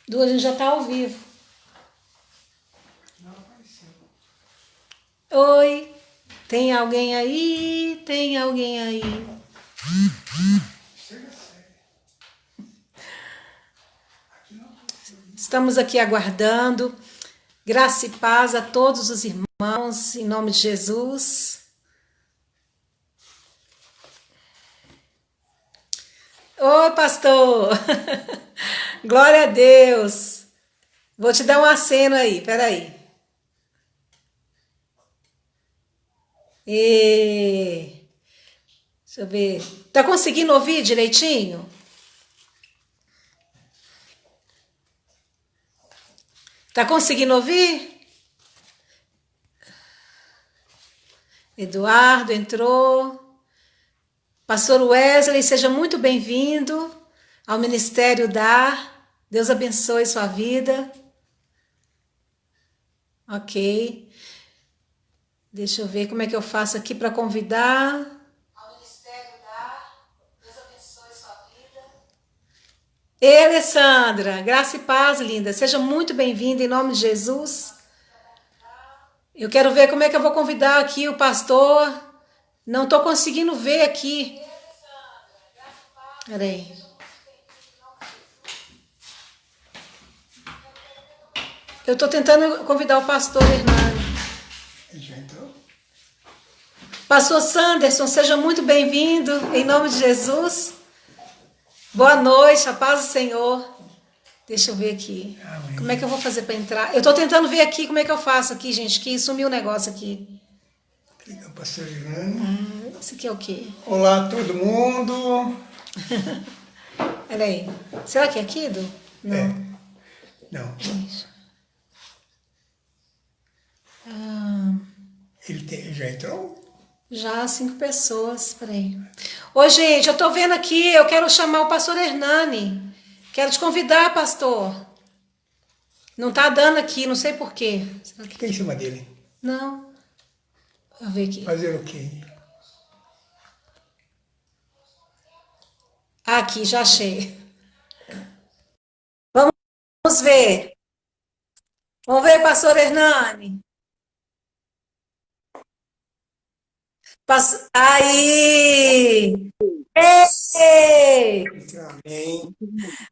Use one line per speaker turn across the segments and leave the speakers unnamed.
Duas, a gente já tá ao vivo. Oi, tem alguém aí? Tem alguém aí? Estamos aqui aguardando. Graça e paz a todos os irmãos, em nome de Jesus. Oi, pastor! Glória a Deus! Vou te dar um aceno aí, peraí. E... Deixa eu ver. Tá conseguindo ouvir direitinho? Tá conseguindo ouvir? Eduardo entrou. Pastor Wesley, seja muito bem-vindo ao Ministério Dar. Deus abençoe sua vida. Ok. Deixa eu ver como é que eu faço aqui para convidar. Ao Ministério Dar. Deus abençoe sua vida. Ei, Alessandra, graça e paz, linda. Seja muito bem-vinda em nome de Jesus. Eu quero ver como é que eu vou convidar aqui o pastor. Não estou conseguindo ver aqui. Peraí. Eu estou tentando convidar o pastor Hernani.
Ele já entrou?
Pastor Sanderson, seja muito bem-vindo, em nome de Jesus. Boa noite, a paz do Senhor. Deixa eu ver aqui.
Amém.
Como é que eu vou fazer para entrar? Eu estou tentando ver aqui como é que eu faço aqui, gente, que sumiu o negócio aqui.
Clica para pastor Hernani.
Isso aqui é o quê?
Olá, todo mundo.
Peraí. Será que é aqui, Du? Não.
Não,
Ah,
ele já entrou?
já 5 pessoas, peraí. Ô, gente, eu tô vendo aqui, eu quero chamar o pastor Hernani. Quero te convidar, pastor. Não tá dando aqui, não sei por quê. Será que...
Fica em cima dele.
Não. Vou ver aqui.
Fazer o quê?
Aqui, já achei. Vamos ver. Vamos ver, pastor Hernani. Aí! Ei!
Amém.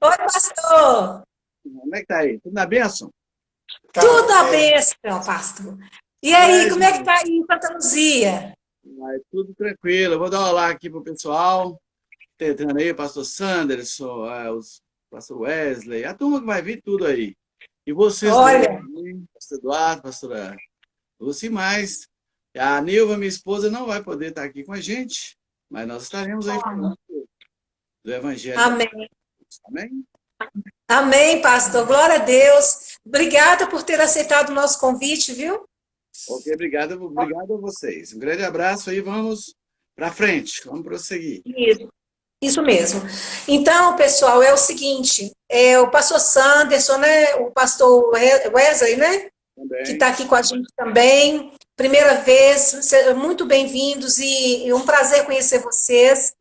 Oi, pastor!
Como é que tá aí? Tudo na bênção?
Tudo a bênção, pastor. E aí, como é que tá aí em Santa Luzia?
Vai tudo tranquilo. Eu vou dar um olá aqui pro pessoal. Tá entrando aí, o pastor Sanderson, os pastor Wesley, a turma que vai vir tudo aí. E vocês dois,
Olha,
pastor Eduardo, pastora Lúcia e mais. A Nilva, minha esposa, não vai poder estar aqui com a gente, mas nós estaremos aí falando do Evangelho.
amém.
Amém?
Amém, pastor. Glória a Deus. Obrigada por ter aceitado o nosso convite, viu?
Ok, obrigado a vocês. Um grande abraço aí, vamos para frente, vamos prosseguir.
Isso mesmo. Então, pessoal, é o seguinte, o pastor Sanderson, né, o pastor Wesley, né,
Também.
que está aqui com a gente também, primeira vez, sejam muito bem-vindos e um prazer conhecer vocês.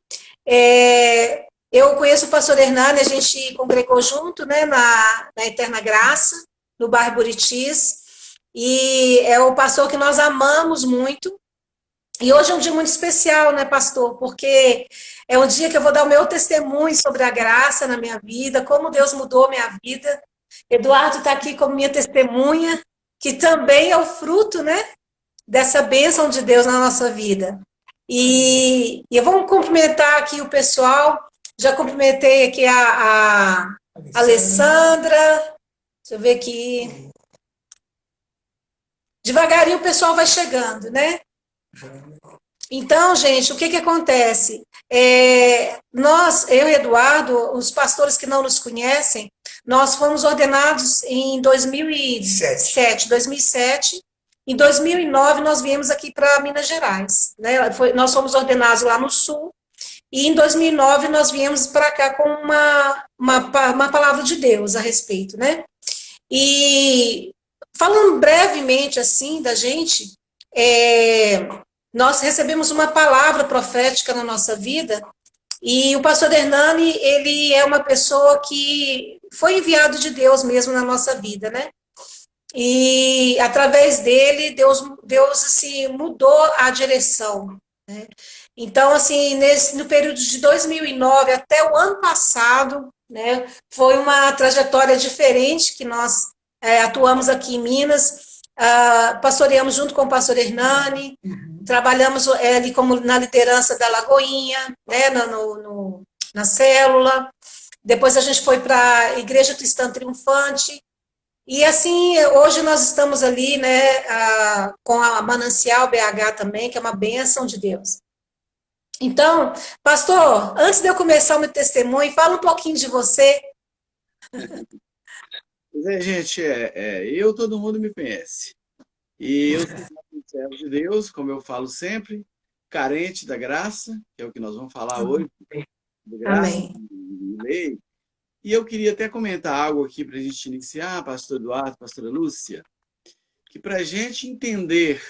Eu conheço o pastor Hernani, a gente congregou junto, né, na Eterna Graça, no bairro Buritis, e é o pastor que nós amamos muito. E hoje é um dia muito especial, né, pastor? Porque é um dia que eu vou dar o meu testemunho sobre a graça na minha vida, como Deus mudou minha vida. Eduardo está aqui como minha testemunha, que também é o fruto, né, dessa bênção de Deus na nossa vida. E eu vou cumprimentar aqui o pessoal. Já cumprimentei aqui a Alessandra. Deixa eu ver aqui. Devagarinho o pessoal vai chegando, né? Então, gente, o que acontece? Eu e Eduardo, os pastores que não nos conhecem, nós fomos ordenados em 2007. Em 2009, nós viemos aqui para Minas Gerais. Né? Nós fomos ordenados lá no Sul, e em 2009 nós viemos para cá com uma palavra de Deus a respeito. Né? E falando brevemente assim da gente, nós recebemos uma palavra profética na nossa vida E o pastor Hernani, ele é uma pessoa que foi enviado de Deus mesmo na nossa vida, né? E através dele, Deus assim, mudou a direção, né? Então, assim, no período de 2009 até o ano passado, né, foi uma trajetória diferente que nós atuamos aqui em Minas, pastoreamos junto com o pastor Hernani, trabalhamos ali como na liderança da Lagoinha, né, na célula, depois a gente foi para a Igreja Cristã Triunfante, e assim, hoje nós estamos ali, né, com a Manancial BH também, que é uma bênção de Deus. Então, pastor, antes de eu começar o meu testemunho, fala um pouquinho de você.
Pois é, gente, todo mundo me conhece. E eu sou um servo de Deus, como eu falo sempre, carente da graça, que é o que nós vamos falar hoje, de graça,
Amém.
de lei. E eu queria até comentar algo aqui para a gente iniciar, pastor Eduardo, pastora Lúcia, que para a gente entender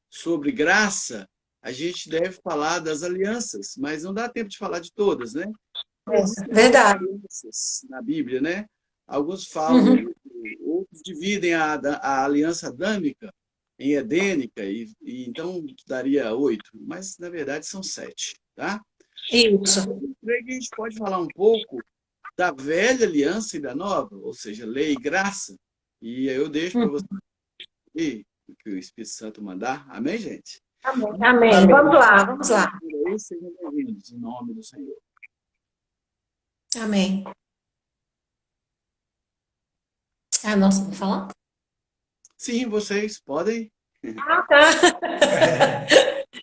sobre graça, a gente deve falar das alianças, mas não dá tempo de falar de todas, né?
Verdade.
Alianças na Bíblia, né? Alguns falam, outros dividem a aliança adâmica em edênica, e então daria 8, mas na verdade são 7, tá?
Isso.
Eu creio que a gente pode falar um pouco da velha aliança e da nova, ou seja, lei e graça, e aí eu deixo para você o que o Espírito Santo mandar. Amém, gente?
Amém. Amém. Vamos lá, vamos lá.
Sejam bem-vindos, em nome do Senhor.
Amém. Nossa, vou falar?
Sim, vocês podem.
Tá.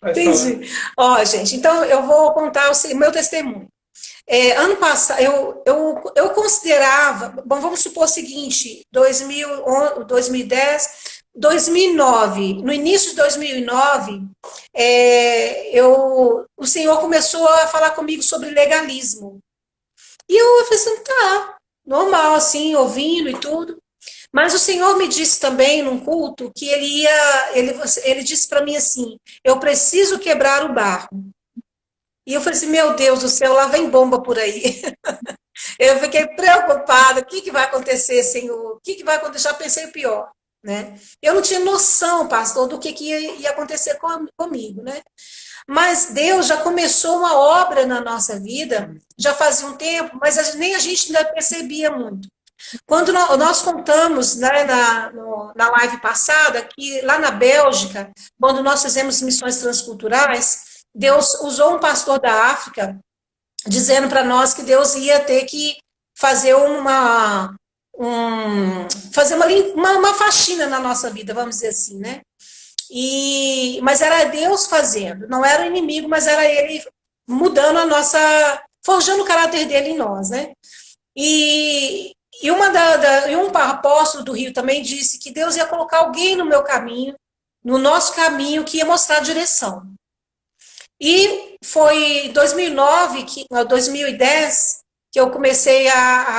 Entendi. Ó, gente, então eu vou contar o meu testemunho. Ano passado, eu considerava, bom, vamos supor o seguinte, 2010, 2009, no início de 2009, o Senhor começou a falar comigo sobre legalismo. E eu falei assim, tá, normal, assim, ouvindo e tudo. Mas o Senhor me disse também, num culto, que ele disse para mim assim, eu preciso quebrar o barro. E eu falei assim, meu Deus do céu, lá vem bomba por aí. Eu fiquei preocupada, o que vai acontecer, Senhor? O que vai acontecer? Já pensei o pior, né? Eu não tinha noção, pastor, do que ia acontecer comigo, né? Mas Deus já começou uma obra na nossa vida, já fazia um tempo, mas nem a gente ainda percebia muito. Quando nós contamos, né, na live passada, que lá na Bélgica, quando nós fizemos missões transculturais, Deus usou um pastor da África, dizendo para nós que Deus ia ter que fazer uma faxina na nossa vida, vamos dizer assim, né? Mas era Deus fazendo, não era o inimigo, mas era Ele mudando forjando o caráter dele em nós, né? E um apóstolo do Rio também disse que Deus ia colocar alguém no meu caminho, no nosso caminho, que ia mostrar a direção. E foi em 2009, 2010, que eu comecei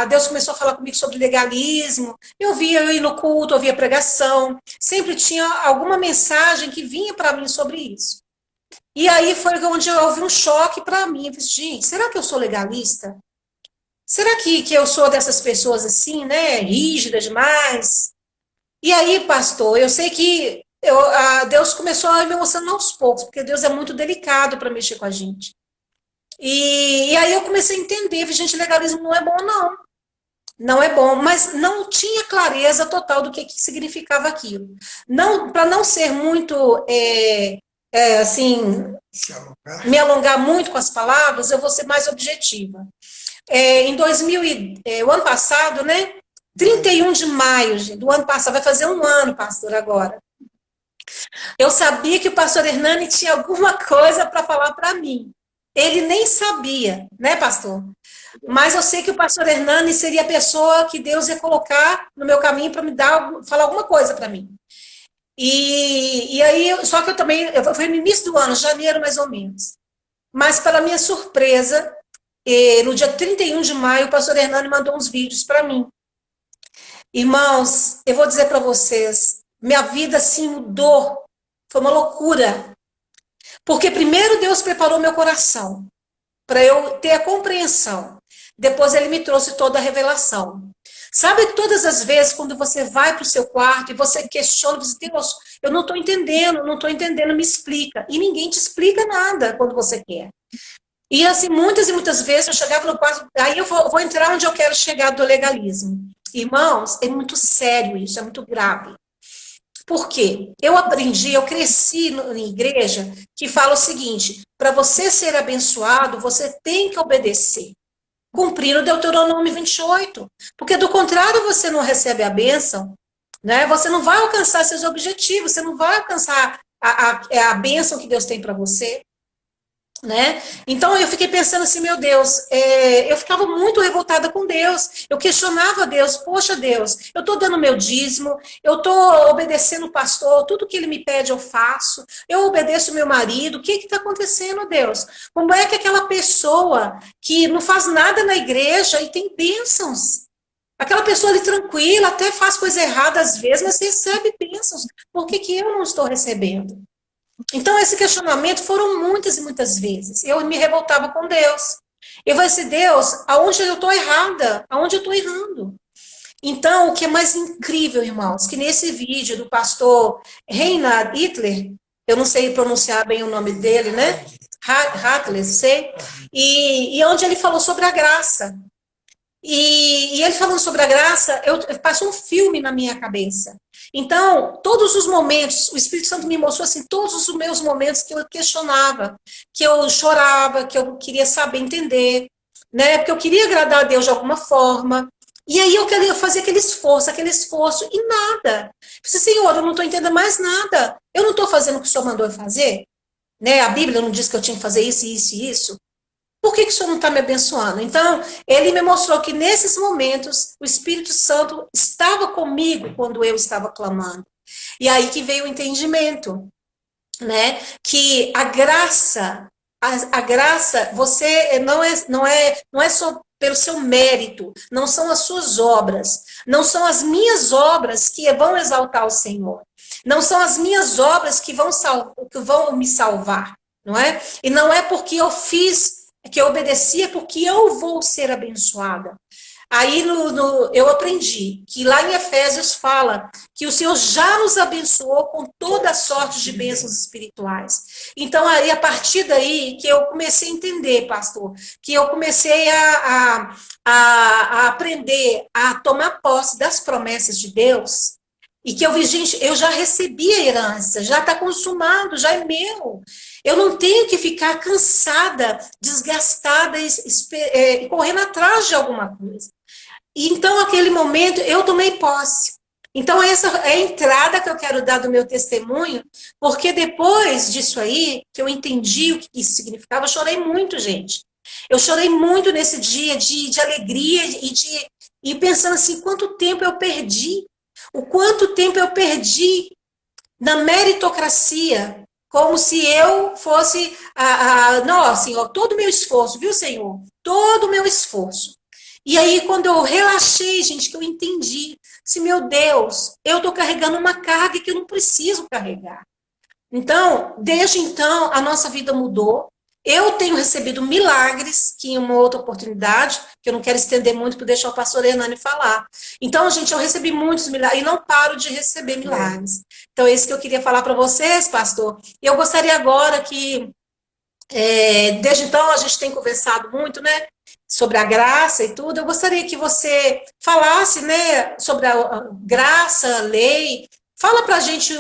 Deus começou a falar comigo sobre legalismo. Eu ia no culto, ouvia pregação, sempre tinha alguma mensagem que vinha para mim sobre isso. E aí foi onde eu ouvi um choque para mim. Eu disse, gente, será que eu sou legalista? Será que eu sou dessas pessoas assim, né, rígida demais? E aí, pastor, eu sei que Deus começou a me mostrando aos poucos, porque Deus é muito delicado para mexer com a gente. E aí eu comecei a entender, gente, legalismo não é bom, não. Não é bom, mas não tinha clareza total do que significava aquilo. Para não ser muito, assim, me alongar muito com as palavras, eu vou ser mais objetiva. O ano passado, né? 31 de maio do ano passado, vai fazer um ano, pastor, agora. Eu sabia que o pastor Hernani tinha alguma coisa para falar para mim. Ele nem sabia, né, pastor? Mas eu sei que o pastor Hernani seria a pessoa que Deus ia colocar no meu caminho para falar alguma coisa para mim. E aí, só que foi no início do ano, janeiro mais ou menos. Mas, para minha surpresa, no dia 31 de maio, o pastor Hernani mandou uns vídeos para mim. Irmãos, eu vou dizer para vocês, minha vida assim mudou, foi uma loucura. Porque primeiro Deus preparou meu coração para eu ter a compreensão. Depois ele me trouxe toda a revelação. Sabe que todas as vezes, quando você vai para o seu quarto e você questiona, você diz, Deus, eu não estou entendendo, me explica. E ninguém te explica nada quando você quer. E assim, muitas e muitas vezes eu chegava no quarto, aí eu vou entrar onde eu quero chegar do legalismo. Irmãos, é muito sério isso, é muito grave. Por quê? Eu cresci em igreja que fala o seguinte, para você ser abençoado, você tem que obedecer. Cumprir o Deuteronômio 28. Porque do contrário, você não recebe a bênção, né? Você não vai alcançar seus objetivos, você não vai alcançar a bênção que Deus tem para você. Né? Então eu fiquei pensando assim, meu Deus, eu ficava muito revoltada com Deus, eu questionava Deus, poxa Deus, eu estou dando meu dízimo, eu estou obedecendo o pastor, tudo que ele me pede eu faço, eu obedeço meu marido, o que está acontecendo, Deus? Como é que aquela pessoa que não faz nada na igreja e tem bênçãos, aquela pessoa ali tranquila, até faz coisa errada às vezes, mas recebe bênçãos, por que eu não estou recebendo? Então, esse questionamento foram muitas e muitas vezes. Eu me revoltava com Deus. Eu falei assim, Deus, aonde eu estou errada? Aonde eu estou errando? Então, o que é mais incrível, irmãos, que nesse vídeo do pastor Reinhard Hitler, eu não sei pronunciar bem o nome dele, né? Hitler, sei. E onde ele falou sobre a graça. E ele falando sobre a graça, passou um filme na minha cabeça. Então, todos os momentos, o Espírito Santo me mostrou assim, todos os meus momentos que eu questionava, que eu chorava, que eu queria saber entender, né? Porque eu queria agradar a Deus de alguma forma. E aí eu queria fazer aquele esforço, e nada. Eu disse, Senhor, eu não estou entendendo mais nada. Eu não estou fazendo o que o Senhor mandou eu fazer? Né? A Bíblia não diz que eu tinha que fazer isso, isso e isso. Por que o Senhor não está me abençoando? Então, ele me mostrou que nesses momentos, o Espírito Santo estava comigo quando eu estava clamando. E aí que veio o entendimento, né? Que a graça, você não é só pelo seu mérito, não são as suas obras, não são as minhas obras que vão exaltar o Senhor, não são as minhas obras que vão me salvar, não é? E não é porque eu fiz que eu obedeci, é porque eu vou ser abençoada. Aí eu aprendi que lá em Efésios fala que o Senhor já nos abençoou com toda sorte de bênçãos espirituais. Então, aí, a partir daí que eu comecei a entender, pastor, que eu comecei a aprender a tomar posse das promessas de Deus, e que eu vi, gente, eu já recebi a herança, já está consumado, já é meu. Eu não tenho que ficar cansada, desgastada e correndo atrás de alguma coisa. E então, naquele momento, eu tomei posse. Então, essa é a entrada que eu quero dar do meu testemunho, porque depois disso aí, que eu entendi o que isso significava, eu chorei muito, gente. Eu chorei muito nesse dia de alegria e pensando assim, quanto tempo eu perdi. O quanto tempo eu perdi na meritocracia, como se eu fosse não, Senhor, todo o meu esforço, viu, Senhor? Todo o meu esforço. E aí, quando eu relaxei, gente, que eu entendi, se meu Deus, eu estou carregando uma carga que eu não preciso carregar. Então, desde então, a nossa vida mudou. Eu tenho recebido milagres, que em uma outra oportunidade, que eu não quero estender muito para deixar o pastor Hernani falar. Então, gente, eu recebi muitos milagres e não paro de receber milagres. Então, é isso que eu queria falar para vocês, pastor. E eu gostaria agora que, desde então, a gente tem conversado muito, né, sobre a graça e tudo. Eu gostaria que você falasse, né, sobre a graça, a lei. Fala para a gente,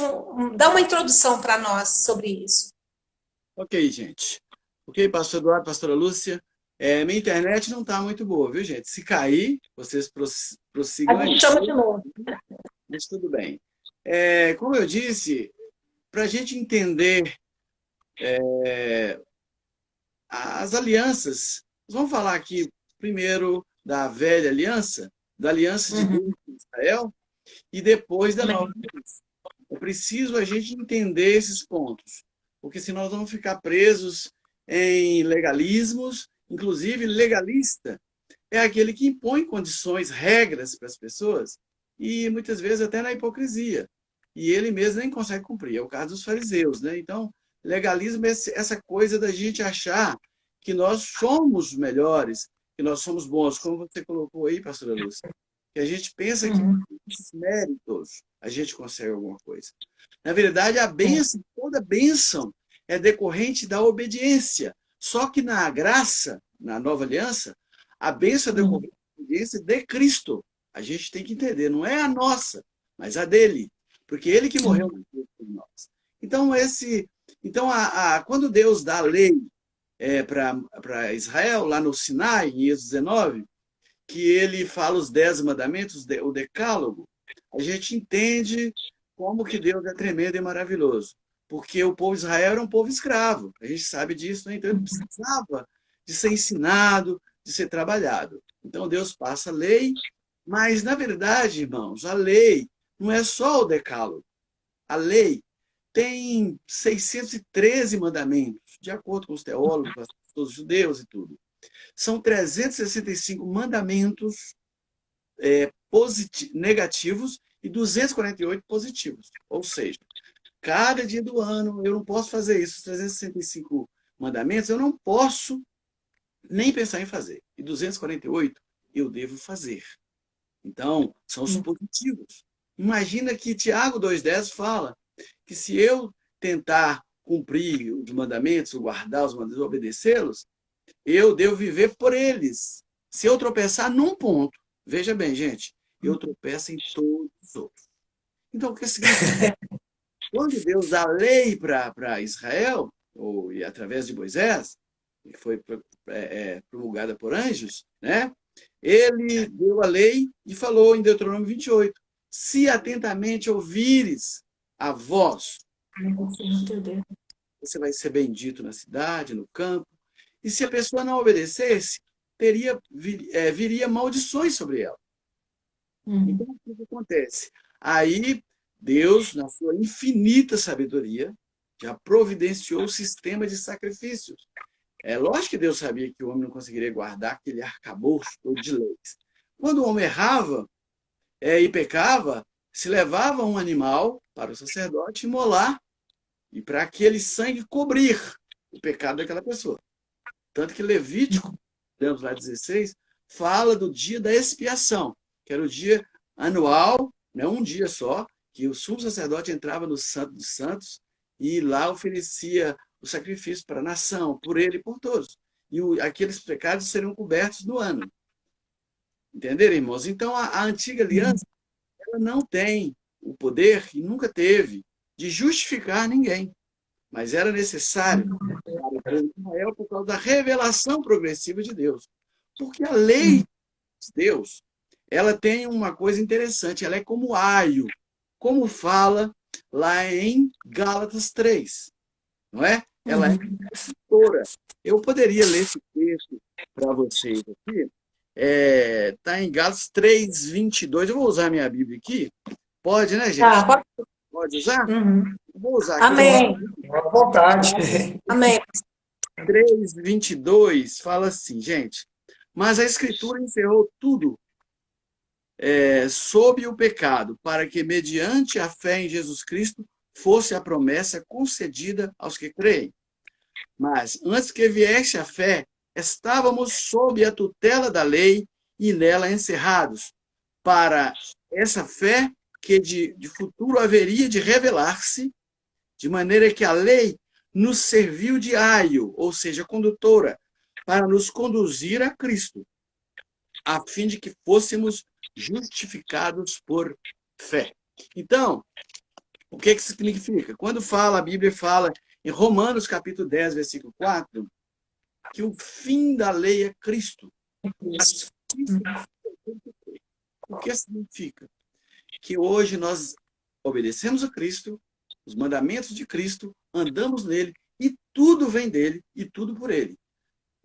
dá uma introdução para nós sobre isso.
Ok, gente. Ok, pastor Eduardo, pastora Lúcia. Minha internet não está muito boa, viu, gente? Se cair, vocês prossigam
A
aí.
gente chama de novo.
Mas tudo bem. Como eu disse, para a gente entender as alianças, nós vamos falar aqui primeiro da velha aliança, da aliança de Deus com Israel, e depois da nova aliança. É preciso a gente entender esses pontos, porque senão nós vamos ficar presos em legalismos, inclusive legalista é aquele que impõe condições, regras para as pessoas, e muitas vezes até na hipocrisia. E ele mesmo nem consegue cumprir. É o caso dos fariseus, né? Então, legalismo é essa coisa da gente achar que nós somos melhores, que nós somos bons, como você colocou aí, pastora Lúcia, que a gente pensa que
Uhum.
por esses méritos a gente consegue alguma coisa. Na verdade, a bênção, toda bênção é decorrente da obediência. Só que na graça, na nova aliança, a bênção é decorrente da obediência de Cristo. A gente tem que entender, não é a nossa, mas a dele. Porque ele que morreu na cruz por nós. Então, quando Deus dá a lei para Israel, lá no Sinai, em Êxodo 19, que ele fala os 10 mandamentos, o decálogo, a gente entende como que Deus é tremendo e maravilhoso. Porque o povo de Israel era um povo escravo. A gente sabe disso, né? Então ele precisava de ser ensinado, de ser trabalhado. Então Deus passa a lei, mas na verdade, irmãos, a lei não é só o decálogo. A lei tem 613 mandamentos, de acordo com os teólogos, os judeus e tudo. São 365 mandamentos negativos e 248 positivos. Ou seja, cada dia do ano eu não posso fazer isso. Os 365 mandamentos eu não posso nem pensar em fazer. E 248 eu devo fazer. Então, são os positivos. Imagina que Tiago 2,10 fala que se eu tentar cumprir os mandamentos, guardar os mandamentos, obedecê-los, eu devo viver por eles. Se eu tropeçar num ponto, veja bem, gente, eu tropeço em todos os outros. Então, o que significa? Quando Deus dá a lei para Israel, e através de Moisés, que foi promulgada por anjos, né? Ele deu a lei e falou em Deuteronômio 28, se atentamente ouvires a voz, você vai ser bendito na cidade, no campo. E se a pessoa não obedecesse, viria maldições sobre ela. Então, o que acontece? Aí, Deus, na sua infinita sabedoria, já providenciou o sistema de sacrifícios. É lógico que Deus sabia que o homem não conseguiria guardar aquele arcabouço todo de leis. Quando o homem errava e pecava, se levava um animal para o sacerdote imolar e para aquele sangue cobrir o pecado daquela pessoa. Tanto que Levítico, lemos lá 16, fala do dia da expiação, que era o dia anual, né, um dia só, que o sumo sacerdote entrava no Santo dos Santos e lá oferecia o sacrifício para a nação, por ele e por todos. E aqueles pecados seriam cobertos no ano. Entenderam, irmãos? Então, a antiga aliança ela não tem o poder, e nunca teve, de justificar ninguém. Mas era necessário para Israel por causa da revelação progressiva de Deus. Porque a lei de Deus, ela tem uma coisa interessante, ela é como aio, como fala lá em Gálatas 3, não é? Ela é condutora. Eu poderia ler esse texto para vocês aqui. Está em Gálatas 3:22. Eu vou usar minha Bíblia aqui. Pode, né, gente? Pode usar? Eu vou usar aqui.
Amém.
À vontade.
Amém.
3:22 fala assim, gente. Mas a Escritura encerrou tudo sob o pecado, para que, mediante a fé em Jesus Cristo, fosse a promessa concedida aos que creem. Mas, antes que viesse a fé, estávamos sob a tutela da lei e nela encerrados, para essa fé que de futuro haveria de revelar-se, de maneira que a lei nos serviu de aio, ou seja, condutora, para nos conduzir a Cristo, a fim de que fôssemos justificados por fé. Então, o que significa? Quando a Bíblia fala em Romanos capítulo 10, versículo 4, que o fim da lei é Cristo. O que significa? Que hoje nós obedecemos a Cristo, os mandamentos de Cristo, andamos nele, e tudo vem dele, e tudo por ele.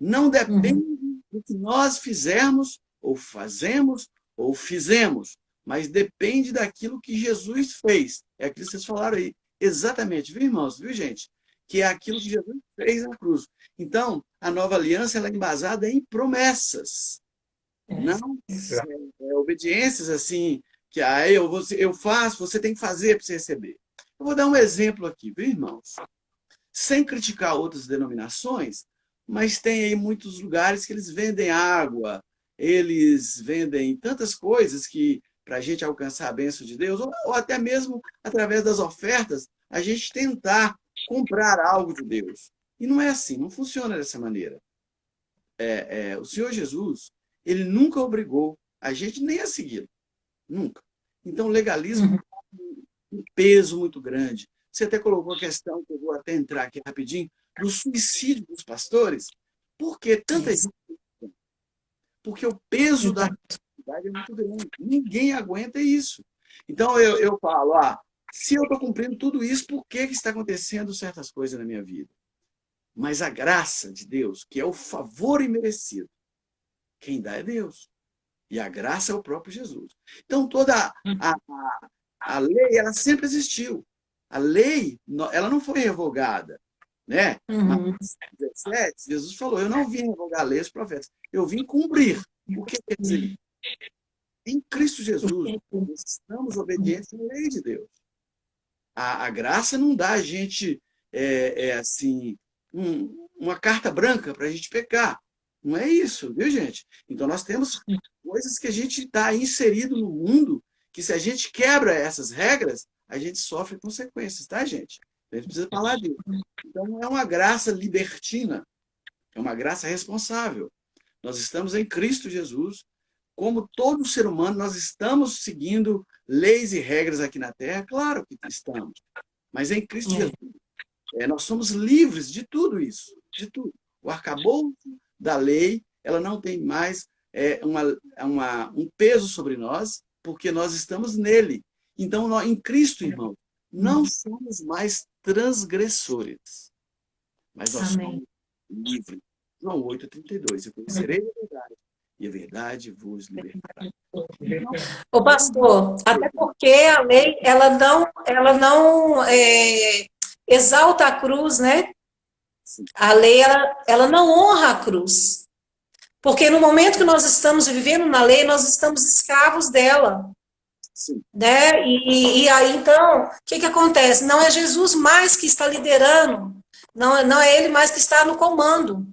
Não depende do que nós fizermos, ou fazemos, ou fizemos, mas depende daquilo que Jesus fez. É aquilo que vocês falaram aí. Exatamente, viu, irmãos? Viu, gente? Que é aquilo que Jesus fez na cruz. Então, a nova aliança ela é embasada em promessas. Não obediências assim, que eu faço, você tem que fazer para você receber. Eu vou dar um exemplo aqui, viu, irmãos? Sem criticar outras denominações, mas tem aí muitos lugares que eles vendem água, eles vendem tantas coisas que, para a gente alcançar a bênção de Deus, ou até mesmo através das ofertas, a gente tentar comprar algo de Deus. E não é assim, não funciona dessa maneira. O Senhor Jesus, ele nunca obrigou a gente nem a segui-lo. Nunca. Então, o legalismo tem um peso muito grande. Você até colocou a questão, que eu vou até entrar aqui rapidinho, do suicídio dos pastores. Por que tanta gente? Porque o peso da responsabilidade é muito grande. Ninguém aguenta isso. Então, eu falo, se eu estou cumprindo tudo isso, por que está acontecendo certas coisas na minha vida? Mas a graça de Deus, que é o favor imerecido, quem dá é Deus. E a graça é o próprio Jesus. Então, toda a lei, ela sempre existiu. A lei, ela não foi revogada. Né? Mas, 17, Jesus falou, eu não vim revogar a lei e os profetas, eu vim cumprir. O que quer dizer? Em Cristo Jesus, nós estamos obedientes à lei de Deus. A graça não dá a gente, assim, uma carta branca para a gente pecar. Não é isso, viu, gente? Então, nós temos coisas que a gente está inserido no mundo, que se a gente quebra essas regras, a gente sofre consequências, tá, gente? A gente precisa falar disso. Então, não é uma graça libertina, é uma graça responsável. Nós estamos em Cristo Jesus. Como todo ser humano, nós estamos seguindo leis e regras aqui na Terra, claro que estamos. Mas em Cristo Jesus, nós somos livres de tudo isso, de tudo. O arcabouço da lei, ela não tem mais um peso sobre nós, porque nós estamos nele. Então, em Cristo, irmão, não somos mais transgressores, mas nós somos livres. João 8,32. Eu conhecerei a verdade, e a verdade vos libertará.
Ô, pastor, até porque a lei, ela não exalta a cruz, né? A lei, ela não honra a cruz. Porque no momento que nós estamos vivendo na lei, nós estamos escravos dela.
Sim.
Né? E aí, então, o que acontece? Não é Jesus mais que está liderando, não é ele mais que está no comando,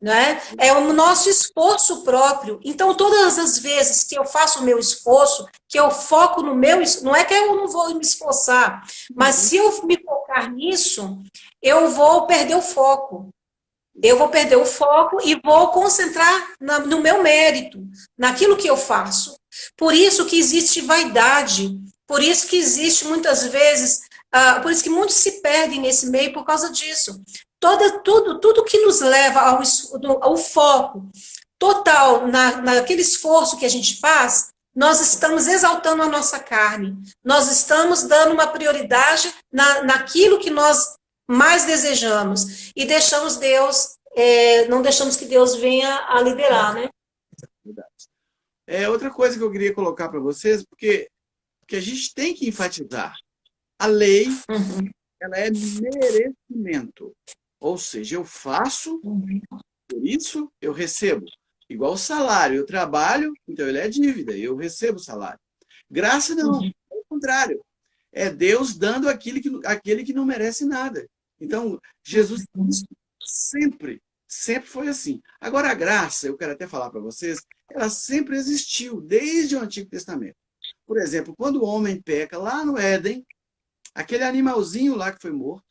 né? É o nosso esforço próprio. Então, todas as vezes que eu faço o meu esforço, que eu foco no meu, não é que eu não vou me esforçar, mas se eu me focar nisso, eu vou perder o foco. Eu vou perder o foco e vou concentrar no meu mérito, naquilo que eu faço. Por isso que existe vaidade, por isso que existe muitas vezes, por isso que muitos se perdem nesse meio por causa disso. Tudo que nos leva ao foco total naquele esforço que a gente faz, nós estamos exaltando a nossa carne, nós estamos dando uma prioridade naquilo que nós mais desejamos e deixamos Deus, não deixamos que Deus venha a liderar, né?
Outra coisa que eu queria colocar para vocês, porque a gente tem que enfatizar, a lei, ela é merecimento, ou seja, eu faço, por isso eu recebo. Igual o salário, eu trabalho, então ele é dívida, eu recebo o salário. Graça não, é o contrário. É Deus dando àquele que não merece nada. Então, Jesus sempre foi assim. Agora, a graça, eu quero até falar para vocês, ela sempre existiu, desde o Antigo Testamento. Por exemplo, quando o homem peca lá no Éden, aquele animalzinho lá que foi morto,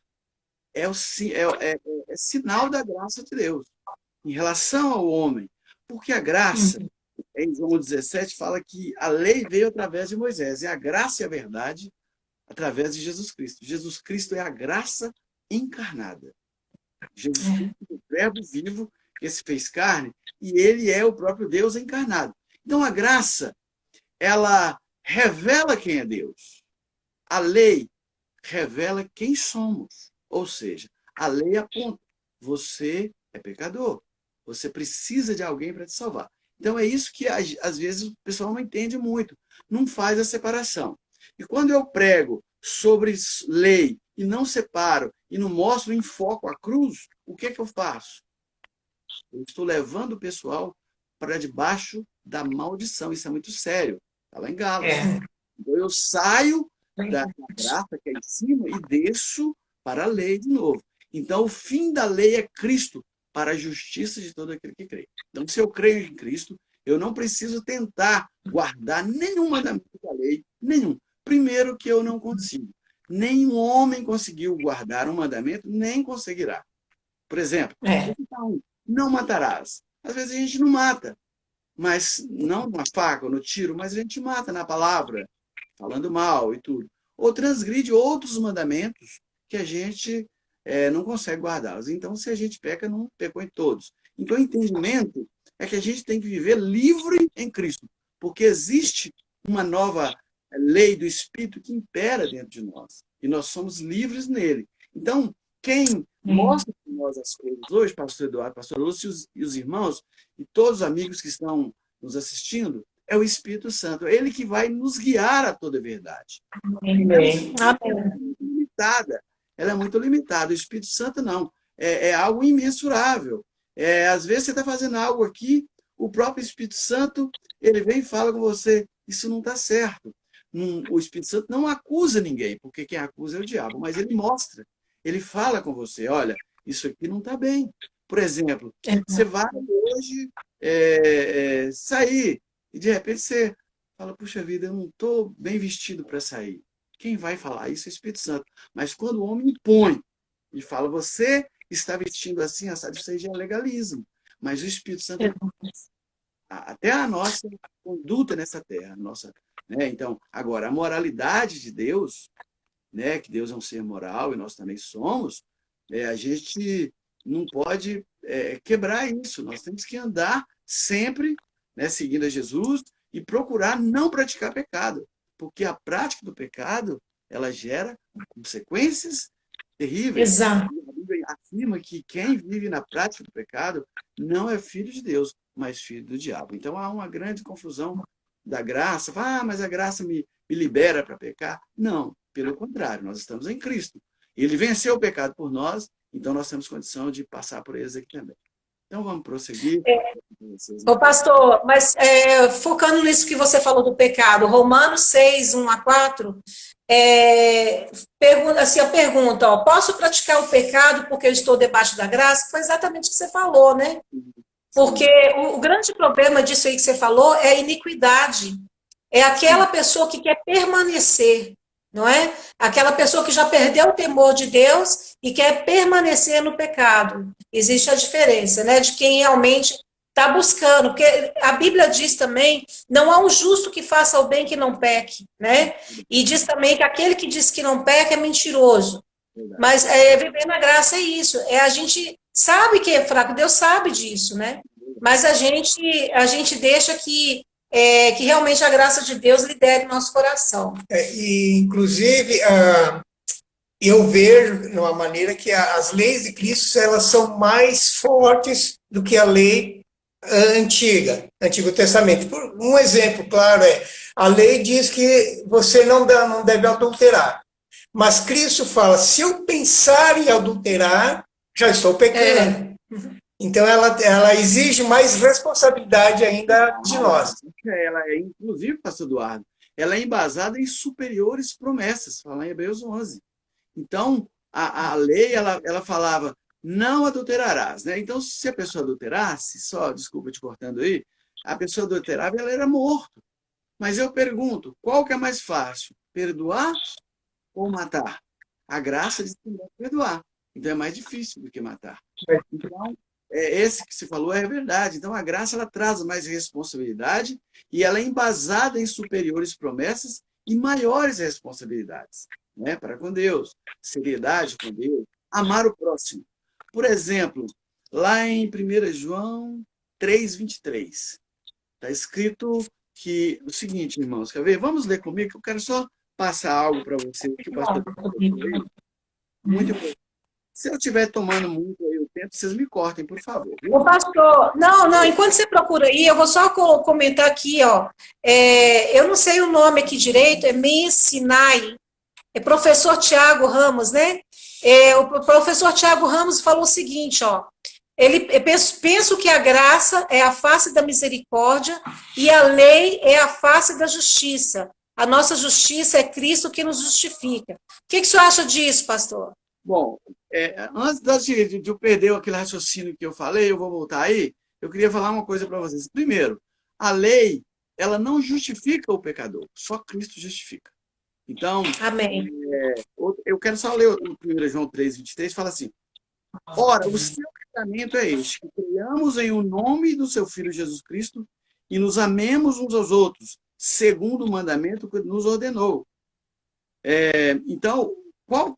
é sinal da graça de Deus em relação ao homem. Porque a graça, em João 17, fala que a lei veio através de Moisés, e a graça e a verdade através de Jesus Cristo. Jesus Cristo é a graça encarnada. Jesus Cristo é o verbo vivo que se fez carne, e ele é o próprio Deus encarnado. Então, a graça, ela revela quem é Deus. A lei revela quem somos. Ou seja, a lei aponta, você é pecador, você precisa de alguém para te salvar. Então, é isso que, às vezes, o pessoal não entende muito, não faz a separação. E quando eu prego sobre lei e não separo e não mostro em foco a cruz, o que eu faço? Eu estou levando o pessoal para debaixo da maldição. Isso é muito sério. Está lá em Gálatas. Então, eu saio da graça que é em cima e desço para a lei de novo. Então, o fim da lei é Cristo. para a justiça de todo aquele que crê. Então, se eu creio em Cristo, eu não preciso tentar guardar nenhum mandamento da lei, nenhum. Primeiro que eu não consigo. Nenhum homem conseguiu guardar um mandamento, nem conseguirá. Por exemplo, não matarás. Às vezes a gente não mata, mas não com a faca ou no tiro, mas a gente mata na palavra, falando mal e tudo. Ou transgride outros mandamentos que a gente não consegue guardá-los. Então, se a gente peca, não pecou em todos. Então, o entendimento é que a gente tem que viver livre em Cristo, porque existe uma nova lei do Espírito que impera dentro de nós, e nós somos livres nele. Então, quem mostra para nós as coisas hoje, pastor Eduardo, pastor Lúcio e os irmãos, e todos os amigos que estão nos assistindo, é o Espírito Santo. É ele que vai nos guiar a toda a verdade.
Amém.
Ela é muito limitada. Ela é muito limitada. O Espírito Santo não. É algo imensurável. Às vezes você está fazendo algo aqui, o próprio Espírito Santo, ele vem e fala com você, isso não está certo. O Espírito Santo não acusa ninguém, porque quem acusa é o diabo, mas ele mostra. Ele fala com você, olha, isso aqui não está bem. Por exemplo, você vai hoje sair e de repente você fala, puxa vida, eu não estou bem vestido para sair. Quem vai falar isso é o Espírito Santo. Mas quando o homem impõe e fala, você está vestindo assim, assado, isso aí já é legalismo. Mas o Espírito Santo, até a nossa conduta nessa terra, né? Então, agora, a moralidade de Deus, né, que Deus é um ser moral e nós também somos, a gente não pode quebrar isso. Nós temos que andar sempre, né, seguindo a Jesus e procurar não praticar pecado, porque a prática do pecado ela gera consequências terríveis.
Exato.
A Bíblia afirma que quem vive na prática do pecado não é filho de Deus, mas filho do diabo. Então há uma grande confusão da graça. Mas a graça me libera para pecar? Não, pelo contrário, nós estamos em Cristo. Ele venceu o pecado por nós, então nós temos condição de passar por eles aqui também. Então vamos prosseguir.
Ô, pastor, mas focando nisso que você falou do pecado, Romanos 6, 1-4, a pergunta, ó, posso praticar o pecado porque eu estou debaixo da graça? Foi exatamente o que você falou, né? Porque o grande problema disso aí que você falou é a iniquidade. É aquela pessoa que quer permanecer, não é? Aquela pessoa que já perdeu o temor de Deus e quer permanecer no pecado. Existe a diferença, né? De quem realmente está buscando. Porque a Bíblia diz também, não há um justo que faça o bem que não peque, né? E diz também que aquele que diz que não peca é mentiroso. Mas viver na graça é isso. A gente sabe que é fraco, Deus sabe disso, né? Mas a gente deixa que realmente a graça de Deus lidere nosso coração.
Inclusive, eu vejo de uma maneira que as leis de Cristo elas são mais fortes do que a lei antiga, Antigo Testamento. Um exemplo claro a lei diz que você não deve adulterar. Mas Cristo fala, se eu pensar em adulterar, já estou pecando. Então, ela exige mais responsabilidade ainda de nós.
Ela inclusive, pastor Eduardo, ela é embasada em superiores promessas, fala em Hebreus 11. Então, a lei, ela falava, não adulterarás, né? Então, se a pessoa adulterasse, desculpa te cortando aí, a pessoa adulterava, ela era morta. Mas eu pergunto, qual que é mais fácil, perdoar ou matar? A graça diz que não perdoar. Então, é mais difícil do que matar. Então, esse que você falou é verdade. Então, a graça ela traz mais responsabilidade e ela é embasada em superiores promessas e maiores responsabilidades, né? Para com Deus, seriedade com Deus, amar o próximo. Por exemplo, lá em 1 João 3:23, está escrito que o seguinte, irmãos, quer ver? Vamos ler comigo, que eu quero só passar algo para você que o pastor muito importante. Se eu estiver tomando muito aí o tempo, vocês me cortem, por favor.
Ô, pastor, não, enquanto você procura aí, eu vou só comentar aqui, ó. Eu não sei o nome aqui direito, Sinai. É professor Tiago Ramos, né? O professor Tiago Ramos falou o seguinte, ó. Penso que a graça é a face da misericórdia e a lei é a face da justiça. A nossa justiça é Cristo que nos justifica. O que o senhor acha disso, pastor?
Bom, antes de eu perder aquele raciocínio que eu falei, eu vou voltar aí, eu queria falar uma coisa para vocês. Primeiro, a lei, ela não justifica o pecador, só Cristo justifica. Então,
Amém.
eu quero só ler o 1 João 3:23, fala assim: ora, o seu mandamento é este, que creiamos em o nome do seu Filho Jesus Cristo e nos amemos uns aos outros, segundo o mandamento que nos ordenou. Então, qual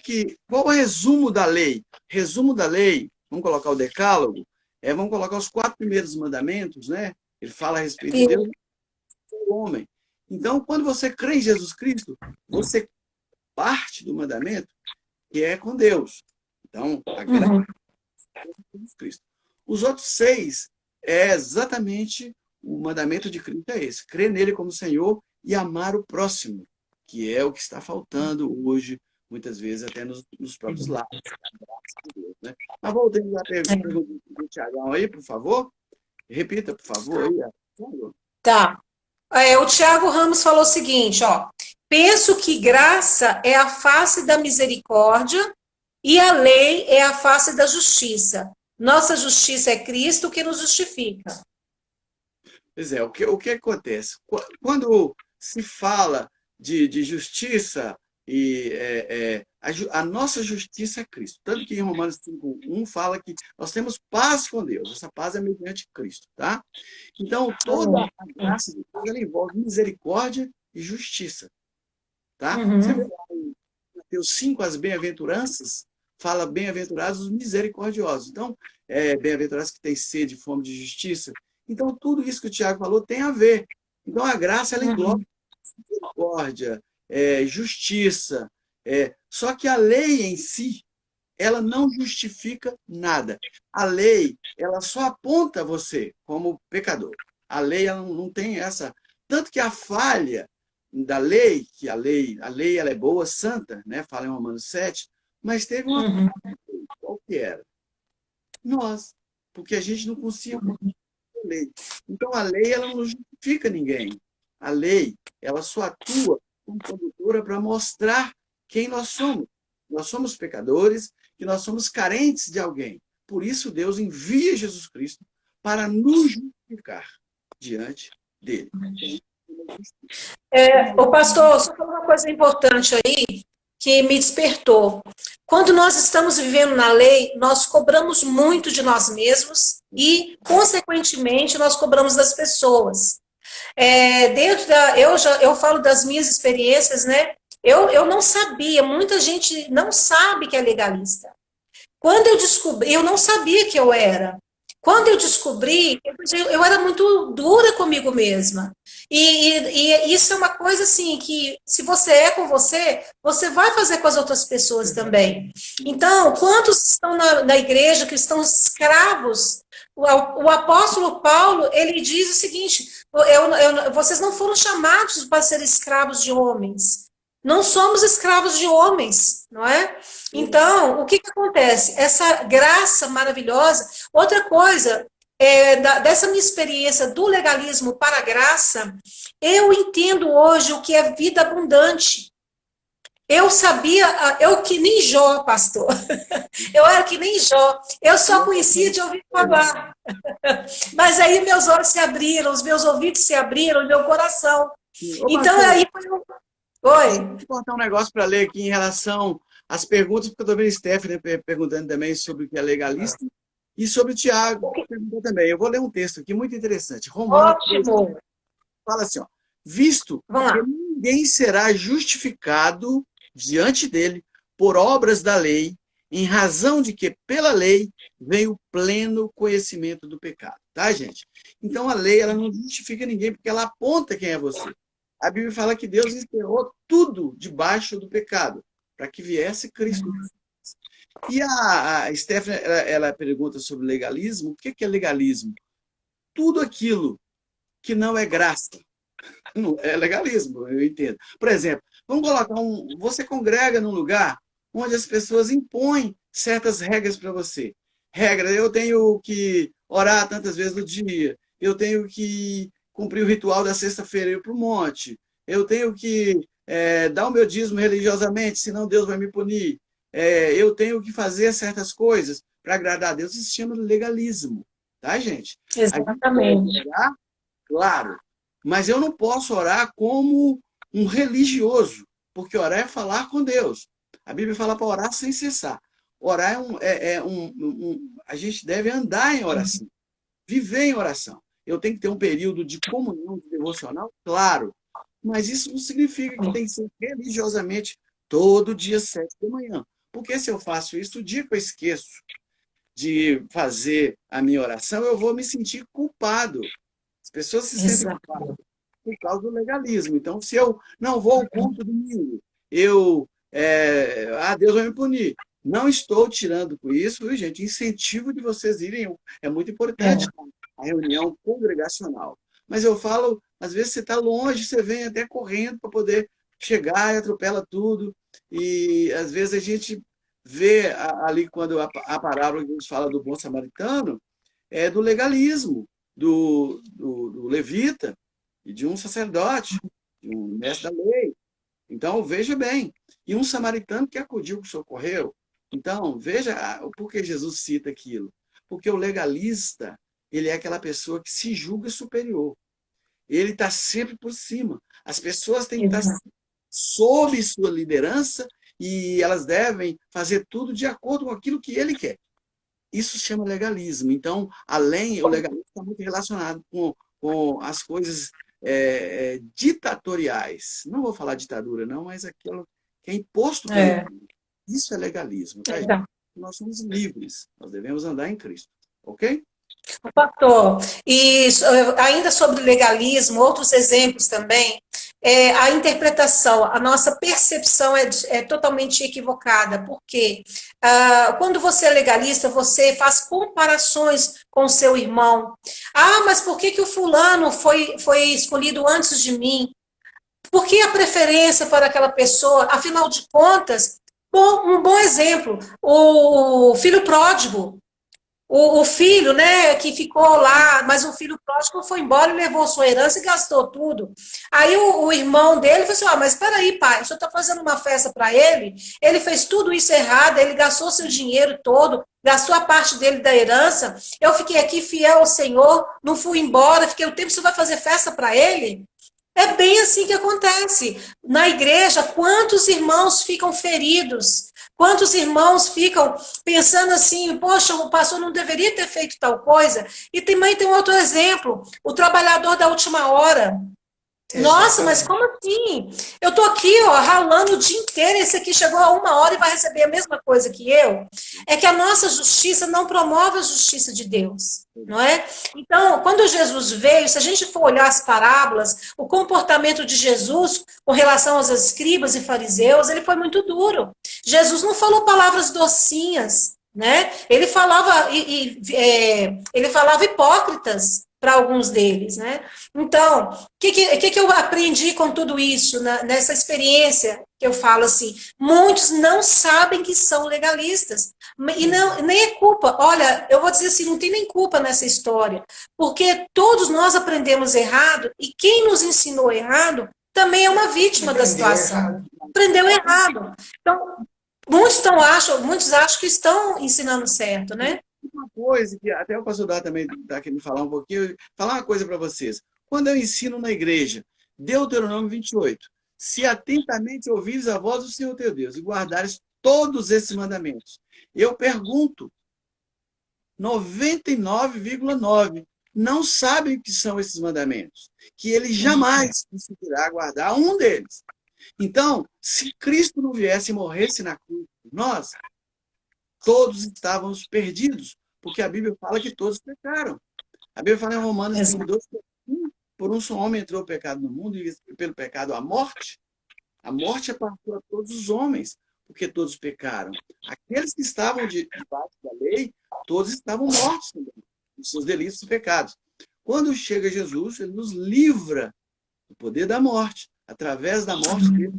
o resumo da lei? Resumo da lei, vamos colocar o decálogo, vamos colocar os 4 primeiros mandamentos, né? Ele fala a respeito de Deus e do homem. Então, quando você crê em Jesus Cristo, você parte do mandamento que é com Deus. Então, a graça de Jesus Cristo. Os outros 6 é exatamente o mandamento de Cristo é esse: crer nele como Senhor e amar o próximo, que é o que está faltando hoje, muitas vezes até nos próprios lares. Né? Mas voltando à pergunta do Tiagão aí, por favor. Repita, por favor. Aí,
Tá. O Tiago Ramos falou o seguinte, ó. Penso que graça é a face da misericórdia e a lei é a face da justiça. Nossa justiça é Cristo que nos justifica.
Pois é, o que acontece? Quando se fala de justiça, a nossa justiça é Cristo. Tanto que em Romanos 5:1 fala que nós temos paz com Deus. Essa paz é mediante Cristo, tá? Então, toda a graça de Deus, ela envolve misericórdia e justiça, tá? Você vê lá em Mateus 5, as bem-aventuranças, fala bem-aventurados os misericordiosos. Então, bem-aventurados que têm sede e fome de justiça. Então, tudo isso que o Tiago falou tem a ver. Então, a graça, ela engloba misericórdia, justiça. Só que a lei em si, ela não justifica nada. A lei, ela só aponta você como pecador. A lei, ela não tem essa... Tanto que a falha da lei, que a lei ela é boa, santa, né? Fala em Romanos 7, mas teve uma falha. Qual que era? Nós. Porque a gente não conseguia cumprir a lei. Então, a lei, ela não justifica ninguém. A lei, ela só atua como condutora para mostrar quem nós somos. Nós somos pecadores, que nós somos carentes de alguém. Por isso, Deus envia Jesus Cristo para nos justificar diante dele.
O pastor, só falou uma coisa importante aí que me despertou. Quando nós estamos vivendo na lei, nós cobramos muito de nós mesmos e, consequentemente, nós cobramos das pessoas. Eu falo das minhas experiências, né? Eu não sabia, muita gente não sabe que é legalista. Quando eu descobri, eu não sabia que eu era. Quando eu descobri, eu era muito dura comigo mesma. E isso é uma coisa assim, que se você é com você, você vai fazer com as outras pessoas também. Então, quantos estão na igreja que estão escravos? O apóstolo Paulo, ele diz o seguinte, vocês não foram chamados para ser escravos de homens. Não somos escravos de homens, não é? Então, o que acontece? Essa graça maravilhosa. Outra coisa, dessa minha experiência do legalismo para a graça, eu entendo hoje o que é vida abundante. Eu sabia, eu que nem Jó, pastor. Eu era que nem Jó. Eu só conhecia de ouvir falar. Mas aí meus olhos se abriram, os meus ouvidos se abriram, meu coração. Então, aí foi um... Oi.
Vou contar um negócio para ler aqui em relação às perguntas, porque eu estou vendo Stephanie perguntando também sobre o que é legalista, e sobre o Tiago perguntou também. Eu vou ler um texto aqui muito interessante. Romanos 3, fala assim, ó, visto que ninguém será justificado diante dele por obras da lei, em razão de que pela lei vem o pleno conhecimento do pecado. Tá, gente? Então a lei, ela não justifica ninguém, porque ela aponta quem é você. A Bíblia fala que Deus encerrou tudo debaixo do pecado, para que viesse Cristo. E a Stephanie, ela pergunta sobre legalismo. O que é legalismo? Tudo aquilo que não é graça. Não é legalismo, eu entendo. Por exemplo, vamos colocar você congrega num lugar onde as pessoas impõem certas regras para você. Regra, eu tenho que orar tantas vezes no dia, eu tenho que cumprir o ritual da sexta-feira e ir para o monte, eu tenho que dar o meu dízimo religiosamente, senão Deus vai me punir. eu tenho que fazer certas coisas para agradar a Deus. Isso se chama legalismo, tá, gente?
Exatamente.
A gente pode orar, claro, mas eu não posso orar como um religioso, porque orar é falar com Deus. A Bíblia fala para orar sem cessar. Orar a gente deve andar em oração, viver em oração. Eu tenho que ter um período de comunhão, de devocional, claro, mas isso não significa que tem que ser religiosamente todo dia 7 da manhã. Porque se eu faço isso, o dia que eu esqueço de fazer a minha oração, eu vou me sentir culpado. As pessoas se sentem culpadas por causa do legalismo. Então, se eu não vou ao culto domingo, Deus vai me punir. Não estou tirando com isso, viu, gente? Incentivo de vocês irem. É muito importante a reunião congregacional. Mas eu falo, às vezes você está longe, você vem até correndo para poder chegar e atropela tudo. E às vezes a gente vê ali, quando a parábola que a gente fala do bom samaritano, é do legalismo, do levita e de um sacerdote, de um mestre da lei. Então, veja bem, e um samaritano que acudiu, que socorreu. Então, veja por que Jesus cita aquilo. Porque o legalista, ele é aquela pessoa que se julga superior. Ele está sempre por cima. As pessoas têm que estar sob sua liderança e elas devem fazer tudo de acordo com aquilo que ele quer. Isso se chama legalismo. Então, o legalismo está muito relacionado com as coisas ditatoriais. Não vou falar ditadura, não, mas aquilo que é imposto pelo mundo. Isso é legalismo. Tá, gente? Nós somos livres. Nós devemos andar em Cristo. Ok?
Pastor, e ainda sobre legalismo, outros exemplos também, a interpretação, a nossa percepção é totalmente equivocada, porque quando você é legalista, você faz comparações com o seu irmão. Mas por que o fulano foi escolhido antes de mim? Por que a preferência para aquela pessoa? Afinal de contas, um bom exemplo, o filho pródigo. O filho, né, que ficou lá, mas o filho pródigo foi embora e levou sua herança e gastou tudo. Aí o irmão dele falou assim, mas espera aí, pai, o senhor está fazendo uma festa para ele fez tudo isso errado, ele gastou seu dinheiro todo, gastou a parte dele da herança, eu fiquei aqui fiel ao Senhor, não fui embora, fiquei o tempo, você vai fazer festa para ele? É bem assim que acontece. Na igreja, quantos irmãos ficam feridos? Quantos irmãos ficam pensando assim, poxa, o pastor não deveria ter feito tal coisa? E também tem um outro exemplo, o trabalhador da última hora. Nossa, mas como assim? Eu tô aqui, ralando o dia inteiro, esse aqui chegou a 1 hora e vai receber a mesma coisa que eu. É que a nossa justiça não promove a justiça de Deus, não é? Então, quando Jesus veio, se a gente for olhar as parábolas, o comportamento de Jesus com relação aos escribas e fariseus, ele foi muito duro. Jesus não falou palavras docinhas, né? Ele falava hipócritas para alguns deles, né? Então, o que eu aprendi com tudo isso, nessa experiência que eu falo assim? Muitos não sabem que são legalistas, e nem é culpa. Olha, eu vou dizer assim, não tem nem culpa nessa história, porque todos nós aprendemos errado, e quem nos ensinou errado também é uma vítima da situação. Aprendeu errado. Então, muitos acham que estão ensinando certo, né?
Uma coisa que até o pastor Dá também está querendo falar um pouquinho, falar uma coisa para vocês. Quando eu ensino na igreja, Deuteronômio 28, se atentamente ouvires a voz do Senhor teu Deus e guardares todos esses mandamentos, eu pergunto, 99,9 não sabem o que são esses mandamentos, que ele jamais conseguirá guardar um deles. Então, se Cristo não viesse e morresse na cruz por nós, todos estávamos perdidos, porque a Bíblia fala que todos pecaram. A Bíblia fala em Romanos 5:2, por um só homem entrou o pecado no mundo, e pelo pecado a morte. A morte apartou a todos os homens, porque todos pecaram. Aqueles que estavam debaixo da lei, todos estavam mortos também, os seus delitos e pecados. Quando chega Jesus, ele nos livra do poder da morte, através da morte dele,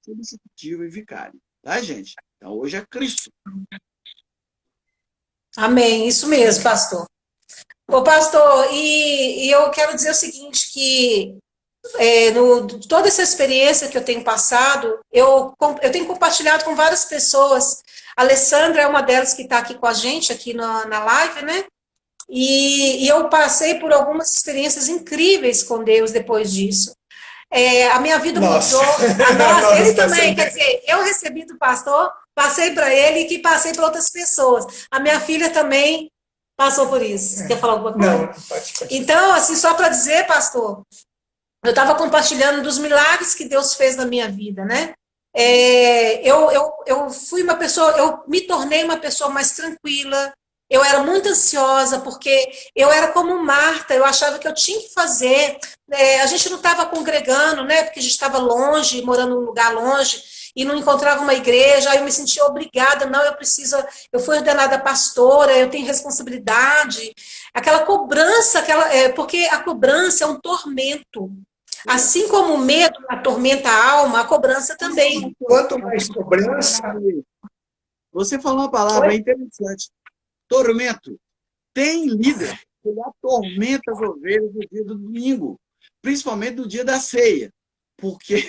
substitutivo e vicário. Tá, gente? Então, hoje é Cristo.
Amém, isso mesmo, pastor. Ô, pastor, e eu quero dizer o seguinte, que toda essa experiência que eu tenho passado, eu tenho compartilhado com várias pessoas. A Alessandra é uma delas que está aqui com a gente, aqui na live, né? E eu passei por algumas experiências incríveis com Deus depois disso. A minha vida mudou. Ele também, quer dizer, eu recebi do pastor, passei para ele e que passei para outras pessoas. A minha filha também passou por isso. Quer falar alguma coisa?
Não, pode.
Então, assim, só para dizer, pastor, eu estava compartilhando dos milagres que Deus fez na minha vida, né? Eu fui uma pessoa, eu me tornei uma pessoa mais tranquila. Eu era muito ansiosa, porque eu era como Marta, eu achava que eu tinha que fazer. A gente não estava congregando, né? Porque a gente estava longe, morando num lugar longe, e não encontrava uma igreja, aí eu me sentia obrigada, não, eu fui ordenada pastora, eu tenho responsabilidade. Aquela cobrança, porque a cobrança é um tormento. Assim como o medo atormenta a alma, a cobrança também.
Quanto mais cobrança...
Você falou uma palavra interessante. Tormento. Tem líder que atormenta as ovelhas no dia do domingo, principalmente no dia da ceia. Porque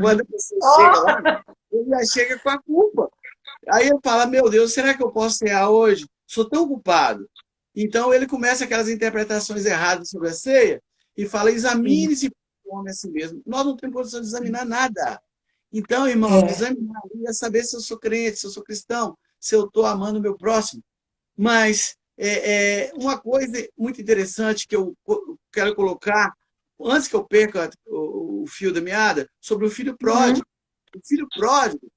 quando a pessoa chega lá, ele já chega com a culpa. Aí eu falo, meu Deus, será que eu posso cear hoje? Sou tão culpado. Então ele começa aquelas interpretações erradas sobre a ceia e fala, examine-se o homem a si mesmo. Nós não temos condição de examinar nada. Então, irmão, examinar é saber se eu sou crente, se eu sou cristão, se eu estou amando o meu próximo. Mas uma coisa muito interessante que eu quero colocar, antes que eu perca o fio da meada, sobre o filho pródigo. O filho pródigo,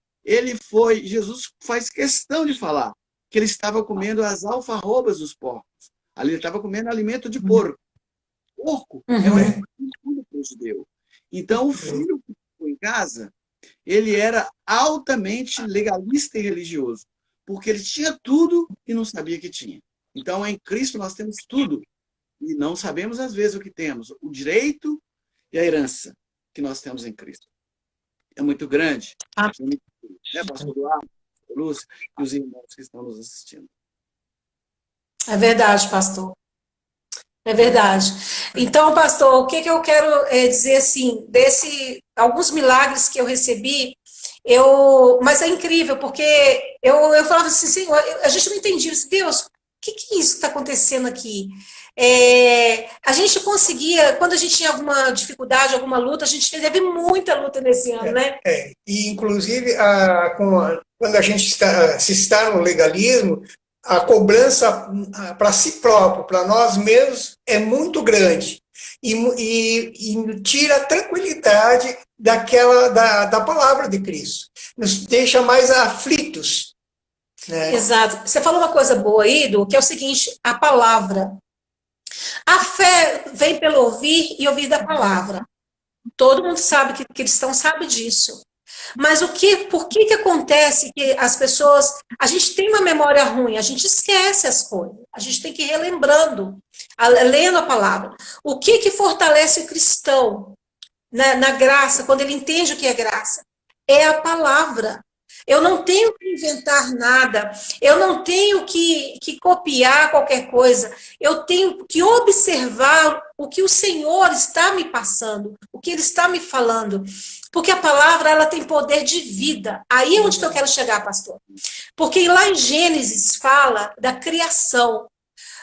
Jesus faz questão de falar que ele estava comendo as alfarrobas dos porcos. Ali ele estava comendo alimento de porco. Porco é um alimento para o judeu. Então, o filho que ficou em casa, ele era altamente legalista e religioso, porque ele tinha tudo e não sabia que tinha. Então, em Cristo nós temos tudo e não sabemos às vezes o que temos, o direito e a herança que nós temos em Cristo. É muito grande. Né, pastor Eduardo, pastor Lúcia e os irmãos que estão nos assistindo.
É verdade, pastor. É verdade. Então, pastor, o que eu quero dizer assim, alguns milagres que eu recebi, mas é incrível, porque eu falava assim, Senhor, a gente não entendia, Deus, o que é isso que está acontecendo aqui? A gente conseguia, quando a gente tinha alguma dificuldade, alguma luta, a gente teve muita luta nesse ano, né?
E, inclusive, quando a gente está no legalismo, a cobrança para si próprio, para nós mesmos, é muito grande. E tira a tranquilidade da palavra de Cristo. Nos deixa mais aflitos. Né?
Exato. Você falou uma coisa boa aí, Edu, que é o seguinte, a palavra. A fé vem pelo ouvir e ouvir da palavra. Todo mundo sabe que cristão sabe disso. Mas por que acontece que as pessoas... A gente tem uma memória ruim, a gente esquece as coisas. A gente tem que ir relembrando, lendo a palavra. O que fortalece o cristão na graça, quando ele entende o que é graça? É a palavra. Eu não tenho que inventar nada, eu não tenho que copiar qualquer coisa, eu tenho que observar o que o Senhor está me passando, o que Ele está me falando, porque a palavra ela tem poder de vida. Aí é onde que eu quero chegar, pastor. Porque lá em Gênesis fala da criação.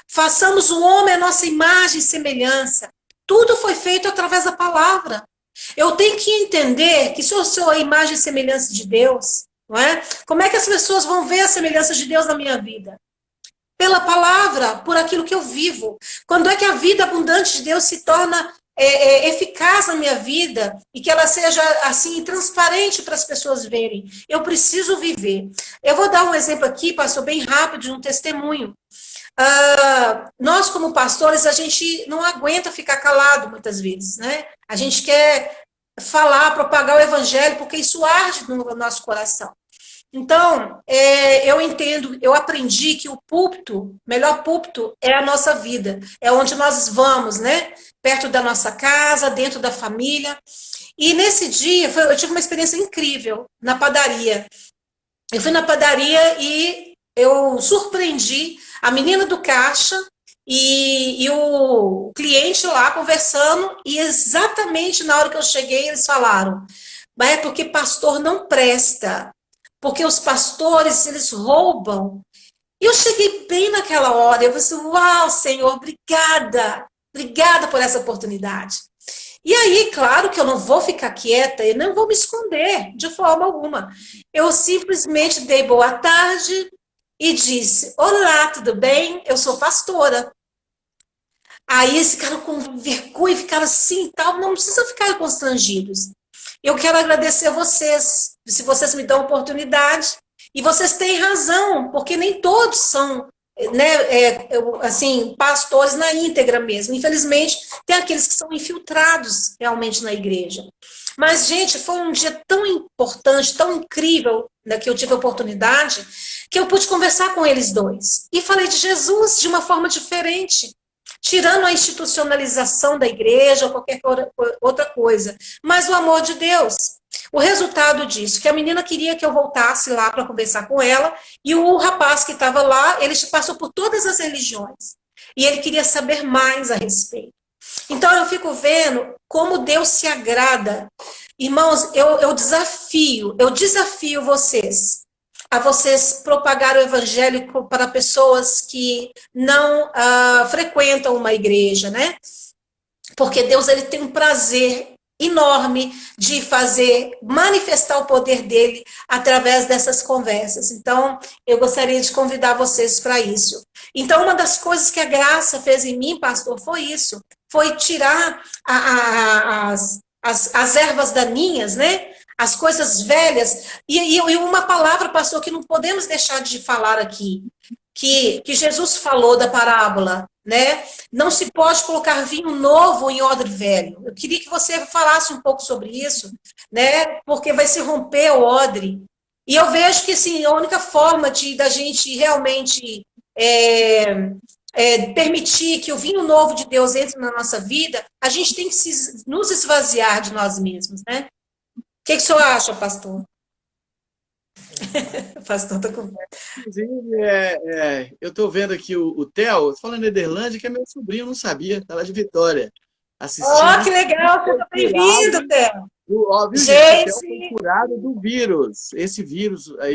Façamos o homem a nossa imagem e semelhança. Tudo foi feito através da palavra. Eu tenho que entender que se eu sou a imagem e semelhança de Deus, não é? Como é que as pessoas vão ver a semelhança de Deus na minha vida? Pela palavra, por aquilo que eu vivo. Quando é que a vida abundante de Deus se torna eficaz na minha vida e que ela seja assim transparente para as pessoas verem? Eu preciso viver. Eu vou dar um exemplo aqui, pastor, bem rápido, de um testemunho. Nós, como pastores, a gente não aguenta ficar calado muitas vezes, né? A gente quer falar, propagar o evangelho, porque isso arde no nosso coração. Então, eu aprendi que o púlpito, melhor púlpito é a nossa vida, é onde nós vamos, né? Perto da nossa casa, dentro da família. E nesse dia, eu tive uma experiência incrível na padaria. Eu fui na padaria e eu surpreendi a menina do caixa e o cliente lá conversando, e exatamente na hora que eu cheguei, eles falaram, mas é porque pastor não presta, porque os pastores, eles roubam. E eu cheguei bem naquela hora, eu falei assim, uau, Senhor, obrigada, obrigada por essa oportunidade. E aí, claro que eu não vou ficar quieta e não vou me esconder de forma alguma. Eu simplesmente dei boa tarde e disse: olá, tudo bem? Eu sou pastora. Aí esse cara com vergonha ficaram assim e tal, não precisa ficar constrangidos. Eu quero agradecer a vocês, se vocês me dão a oportunidade. E vocês têm razão, porque nem todos são, né, assim, pastores na íntegra mesmo. Infelizmente, tem aqueles que são infiltrados realmente na igreja. Mas, gente, foi um dia tão importante, tão incrível, né, que eu tive a oportunidade, que eu pude conversar com eles dois. E falei de Jesus de uma forma diferente, tirando a institucionalização da igreja ou qualquer outra coisa, mas o amor de Deus. O resultado disso, que a menina queria que eu voltasse lá para conversar com ela, e o rapaz que estava lá, ele passou por todas as religiões, e ele queria saber mais a respeito. Então eu fico vendo como Deus se agrada. Irmãos, eu desafio vocês a vocês propagar o evangelho para pessoas que não frequentam uma igreja, né? Porque Deus, ele tem um prazer enorme de fazer, manifestar o poder dele através dessas conversas. Então, eu gostaria de convidar vocês para isso. Então, uma das coisas que a graça fez em mim, pastor, foi isso. Foi tirar as ervas daninhas, né? As coisas velhas. E uma palavra, pastor, que não podemos deixar de falar aqui, que Jesus falou da parábola, né? Não se pode colocar vinho novo em odre velho. Eu queria que você falasse um pouco sobre isso, né? Porque vai se romper o odre. E eu vejo que assim, a única forma da gente realmente permitir que o vinho novo de Deus entre na nossa vida, a gente tem que nos esvaziar de nós mesmos, né? O que o senhor acha, pastor? O pastor está com...
Inclusive, eu estou vendo aqui o Theo, falando Nederlândia, que é meu sobrinho, não sabia, está lá de Vitória, assistindo.
Oh, que legal, seja bem-vindo, Theo.
Óbvio,
gente,
o Theo foi curado do vírus, esse vírus aí,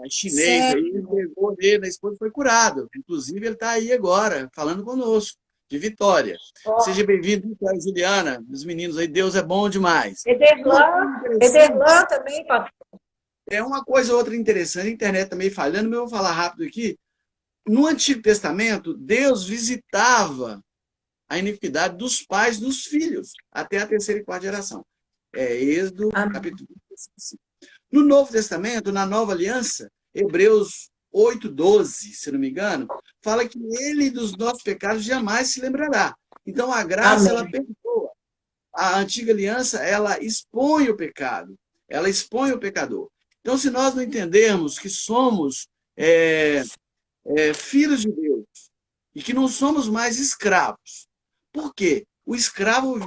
chinês, aí, ele pegou nele, a esposa foi curado. Inclusive, ele está aí agora, falando conosco, de Vitória. Oh. Seja bem-vindo, Theo e Juliana, os meninos aí, Deus é bom demais.
Ederlan também, pastor.
É uma coisa ou outra interessante, a internet também falhando, mas eu vou falar rápido aqui. No Antigo Testamento, Deus visitava a iniquidade dos pais dos filhos, até a terceira e quarta geração. Êxodo, capítulo 5. No Novo Testamento, na Nova Aliança, Hebreus 8:12, se não me engano, fala que ele dos nossos pecados jamais se lembrará. Então, a graça, ela perdoa. A Antiga Aliança, ela expõe o pecado, ela expõe o pecador. Então, se nós não entendermos que somos filhos de Deus e que não somos mais escravos, por quê? O escravo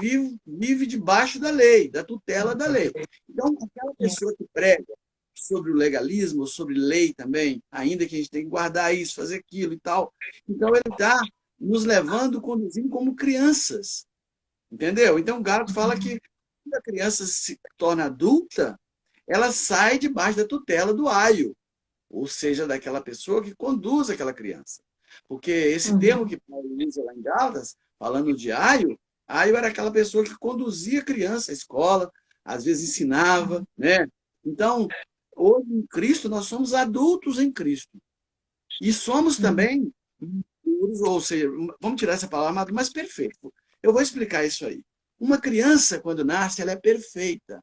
vive debaixo da lei, da tutela da lei. Então, aquela pessoa que prega sobre o legalismo, sobre lei também, ainda que a gente tem que guardar isso, fazer aquilo e tal, então ele está nos levando, conduzindo como crianças. Entendeu? Então, o Gálatas fala que quando a criança se torna adulta, ela sai debaixo da tutela do aio, ou seja, daquela pessoa que conduz aquela criança. Porque esse termo que Paulo usa lá em Gálatas, falando de aio era aquela pessoa que conduzia a criança à escola, às vezes ensinava, né? Então, hoje em Cristo, nós somos adultos em Cristo. E somos também maduros, ou seja, vamos tirar essa palavra, mas perfeito. Eu vou explicar isso aí. Uma criança, quando nasce, ela é perfeita,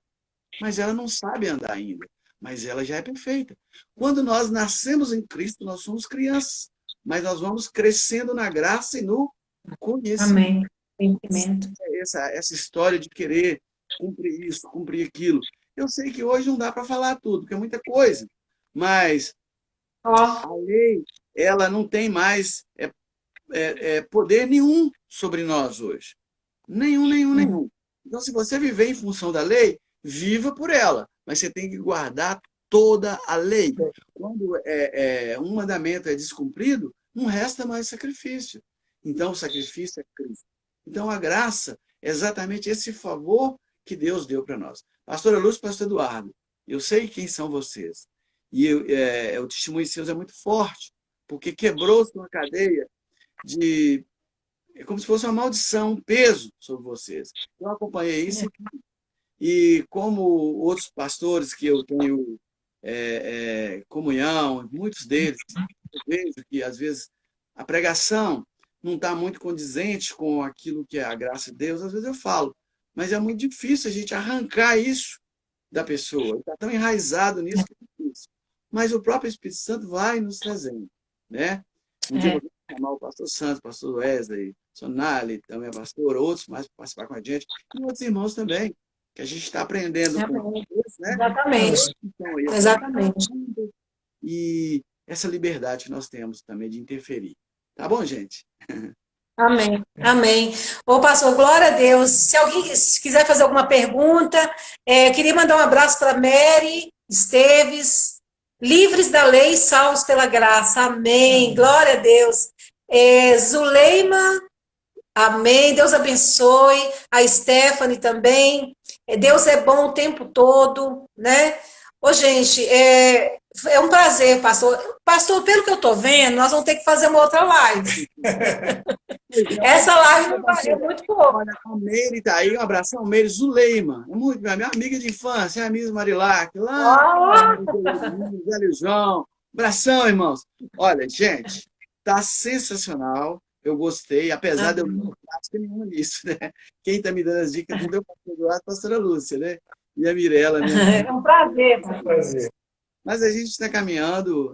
mas ela não sabe andar ainda, mas ela já é perfeita. Quando nós nascemos em Cristo, nós somos crianças, mas nós vamos crescendo na graça e no conhecimento.
Amém.
Essa história de querer cumprir isso, cumprir aquilo. Eu sei que hoje não dá para falar tudo, porque é muita coisa, mas a lei, ela não tem mais poder nenhum sobre nós hoje. Nenhum. Então, se você viver em função da lei, viva por ela, mas você tem que guardar toda a lei. Quando um mandamento é descumprido, não resta mais sacrifício. Então, o sacrifício é Cristo. Então, a graça é exatamente esse favor que Deus deu para nós. Pastora Lúcia, pastor Eduardo, eu sei quem são vocês. E o testemunho de seus é muito forte, porque quebrou-se uma cadeia de... É como se fosse uma maldição, um peso sobre vocês. Eu acompanhei isso e como outros pastores que eu tenho comunhão, muitos deles, eu vejo que às vezes a pregação não está muito condizente com aquilo que é a graça de Deus, às vezes eu falo, mas é muito difícil a gente arrancar isso da pessoa, está tão enraizado nisso que é difícil. Mas o próprio Espírito Santo vai nos trazendo, né? Um dia eu vou chamar o pastor Santos, o pastor Wesley, Sonali, também a pastora, outros mais para participar com a gente, e outros irmãos também, que a gente está aprendendo com eles, né?
Exatamente.
Então,
Exatamente.
E essa liberdade que nós temos também de interferir. Tá bom, gente?
Amém. Amém. Ô, pastor, glória a Deus. Se alguém quiser fazer alguma pergunta, queria mandar um abraço para Mary Esteves, livres da lei, salvos pela graça. Amém. Glória a Deus. Zuleima, amém. Deus abençoe. A Stephanie também. Deus é bom o tempo todo, né? Ô, gente, é um prazer, pastor. Pastor, pelo que eu estou vendo, nós vamos ter que fazer uma outra live. Essa live é muito boa.
Olha, a Meire está aí, um abração, Meire Zuleima, minha amiga de infância, a Miss Marilac, lá, Velho João. Abração, irmãos. Olha, gente, tá sensacional, eu gostei, apesar de eu não ter nenhuma nisso, né? Quem está me dando as dicas do meu pastor Eduardo, a pastora Lúcia, né? E a Mirella, né?
É um prazer.
É um prazer.
Mas a gente está caminhando.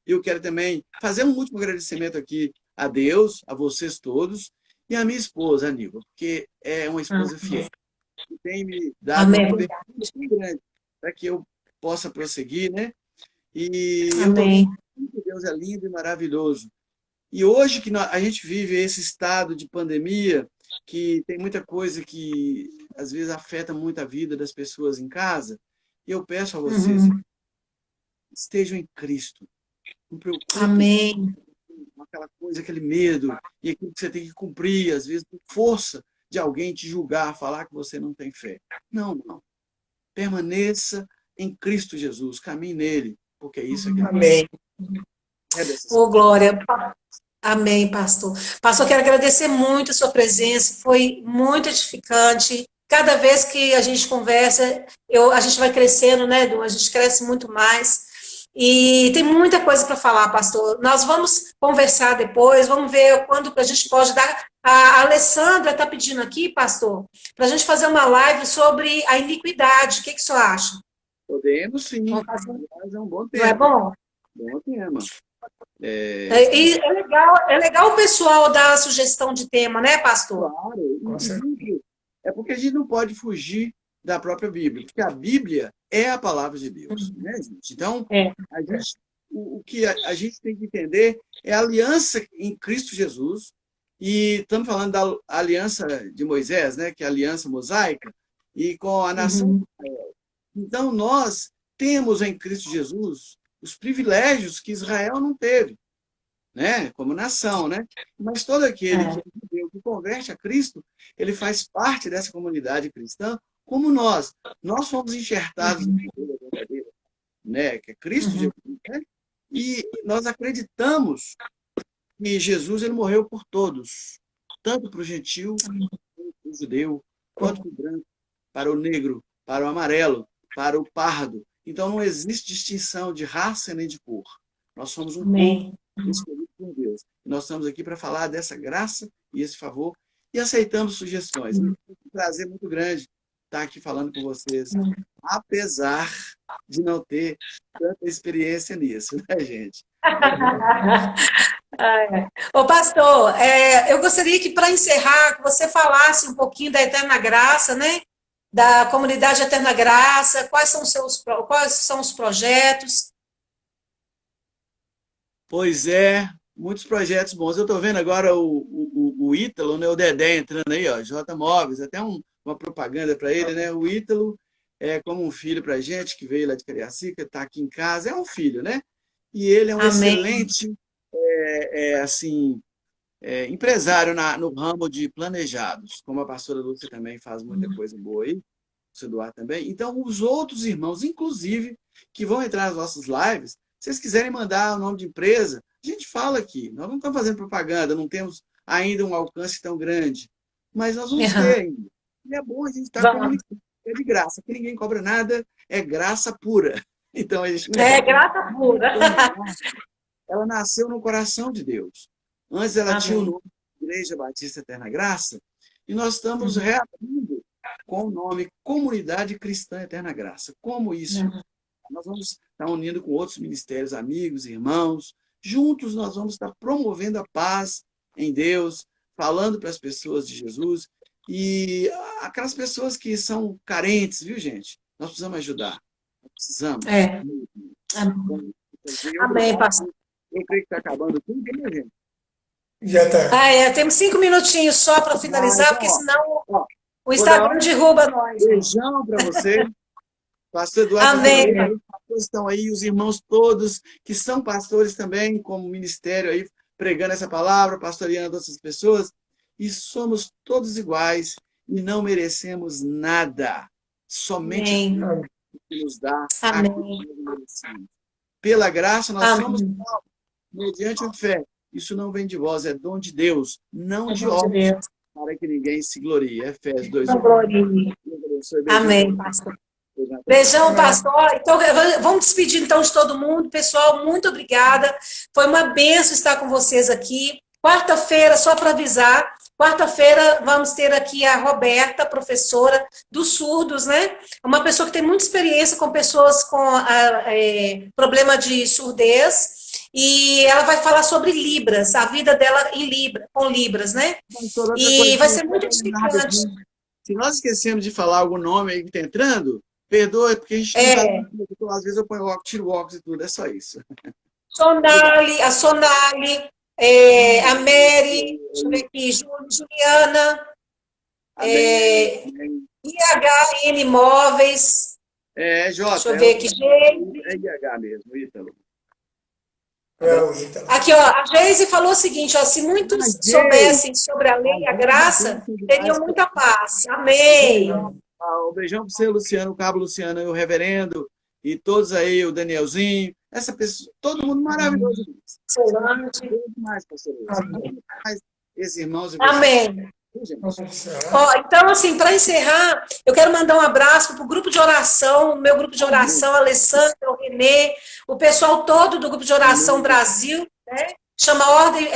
Eu quero também fazer um último agradecimento aqui a Deus, a vocês todos, e a minha esposa, Aníbal, porque é uma esposa fiel, que tem me dado um poder muito grande para que eu possa prosseguir, né? E eu estou vendo que Deus é lindo e maravilhoso. E hoje que a gente vive esse estado de pandemia, que tem muita coisa que às vezes afeta muito a vida das pessoas em casa, eu peço a vocês, estejam em Cristo. Não preocupem.
Amém.
Com aquela coisa, aquele medo, e aquilo que você tem que cumprir, às vezes por força de alguém te julgar, falar que você não tem fé. Não, não. Permaneça em Cristo Jesus, caminhe nele, porque é isso que
Amém.
Ô, Glória. Amém, pastor. Pastor, quero agradecer muito a sua presença, foi muito edificante. Cada vez que a gente conversa, a gente vai crescendo, né, Edu? A gente cresce muito mais. E tem muita coisa para falar, pastor. Nós vamos conversar depois, vamos ver quando a gente pode dar. A Alessandra está pedindo aqui, pastor, para a gente fazer uma live sobre a iniquidade. O que o senhor acha?
Podemos, sim. Mas é um bom tema.
Não é bom?
Bom tema.
É legal o pessoal dar a sugestão de tema, né, pastor?
Claro. É porque a gente não pode fugir da própria Bíblia, porque a Bíblia é a palavra de Deus, né, gente? Então, o que a gente tem que entender é a aliança em Cristo Jesus, e estamos falando da aliança de Moisés, né, que é a aliança mosaica, e com a nação de Israel. Então, nós temos em Cristo Jesus os privilégios que Israel não teve, né, como nação, né? Mas todo aquele que converte a Cristo, ele faz parte dessa comunidade cristã, como nós. Nós fomos enxertados no poder verdadeiro, né, que é Cristo Jesus, né? E nós acreditamos que Jesus ele morreu por todos, tanto para o gentil, quanto para o judeu, quanto para o branco, para o negro, para o amarelo, para o pardo. Então não existe distinção de raça nem de cor. Nós somos um povo escolhido por Deus. E nós estamos aqui para falar dessa graça e esse favor e aceitamos sugestões. É um prazer muito grande estar aqui falando com vocês, apesar de não ter tanta experiência nisso, né, gente?
Ô, pastor, eu gostaria que, para encerrar, você falasse um pouquinho da Eterna Graça, né? Da comunidade Eterna Graça, quais são os projetos?
Pois é, muitos projetos bons. Eu estou vendo agora o Ítalo, né, o Dedé entrando aí, ó, J Móveis, até uma propaganda para ele, né? O Ítalo é como um filho para a gente, que veio lá de Cariacica, está aqui em casa, é um filho, né? E ele é um excelente assim, empresário no ramo de planejados, como a pastora Lúcia também faz muita coisa boa aí, o seu Eduardo também. Então, os outros irmãos, inclusive, que vão entrar nas nossas lives, se vocês quiserem mandar o nome de empresa, a gente fala aqui. Nós não estamos fazendo propaganda, não temos ainda um alcance tão grande, mas nós vamos ter
Uhum.
ainda. E é bom a gente estar
Vamos.
comunicando. É de graça, que ninguém cobra nada, é graça pura. Então, a gente não
É
cobra.
graça pura.
Ela nasceu no coração de Deus. Antes ela tinha o
Amém.
nome de Igreja Batista Eterna Graça, e nós estamos
Uhum.
reabrindo com o nome Comunidade Cristã Eterna Graça. Como isso? Nós vamos estar unindo com outros ministérios, amigos, irmãos. Juntos nós vamos estar promovendo a paz em Deus, falando para as pessoas de Jesus e aquelas pessoas que são carentes, viu, gente? Nós precisamos ajudar. Nós precisamos.
É. Amém. Amém,
Obrigado.
pastor.
Eu creio que está acabando tudo, né, gente?
Já está.
Temos 5 minutinhos só para finalizar,
Então,
porque senão
ó,
o
vou dar
Instagram derruba nós.
beijão para você. Pastor Eduardo,
Amém.
os pastores estão aí, os irmãos todos que são pastores também, como ministério aí, pregando essa palavra, pastoreando outras pessoas, e somos todos iguais e não merecemos nada. Somente
Amém.
Deus que nos dá
Amém.
aquilo que nós merecemos. Pela graça, nós somos
Amém.
salvos mediante a fé. Isso não vem de vós, é dom de Deus, não de
Em nome de
obras,
Deus.
para que ninguém se glorie. Efésios 2,
Não glorie.
Deus abençoe. Beijão.
Amém, pastor. Beijão, pastor. Então, vamos despedir então de todo mundo. Pessoal, muito obrigada. Foi uma benção estar com vocês aqui. Quarta-feira, só para avisar, quarta-feira vamos ter aqui a Roberta, professora dos surdos, né? Uma pessoa que tem muita experiência com pessoas com problema de surdez. E ela vai falar sobre Libras, a vida dela em Libra, com Libras, né? E vai ser muito edificante.
Se nós esquecemos de falar algum nome aí que está entrando, perdoa, porque a gente não está. Às vezes eu ponho óculos, tiro óculos e tudo, é só isso.
A Sonali, a Mary, deixa eu ver aqui, Juliana, IHN Imóveis,
Jota.
deixa eu ver aqui,
É IH mesmo, Ítalo.
Aqui, ó, a Geise falou o seguinte, ó, se muitos soubessem sobre a lei e a graça, teriam muita paz. Amém.
Um beijão para você, Luciano, o Cabo Luciano, e o reverendo, e todos aí, o Danielzinho, essa pessoa, todo mundo maravilhoso. Demais, pastor. Esses irmãos e
Amém. Então, assim, para encerrar, eu quero mandar um abraço para o grupo de oração, o meu grupo de oração, a Alessandra, o Renê, o pessoal todo do grupo de oração Brasil, né? Chama Ordem,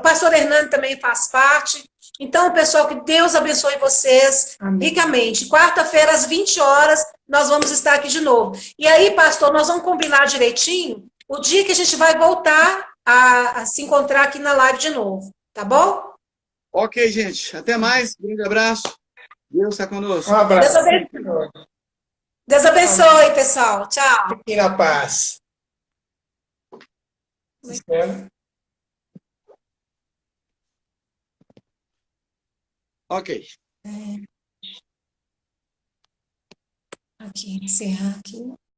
pastor Hernando também faz parte. Então, pessoal, que Deus abençoe vocês ricamente. Quarta-feira, às 20 horas, nós vamos estar aqui de novo. E aí, pastor, nós vamos combinar direitinho o dia que a gente vai voltar a se encontrar aqui na live de novo, tá bom?
Ok, gente. Até mais. Um grande abraço. Deus está conosco.
Um abraço.
Deus abençoe, pessoal. Tchau.
Fiquem na paz.
Ok.
Aqui, encerrar aqui.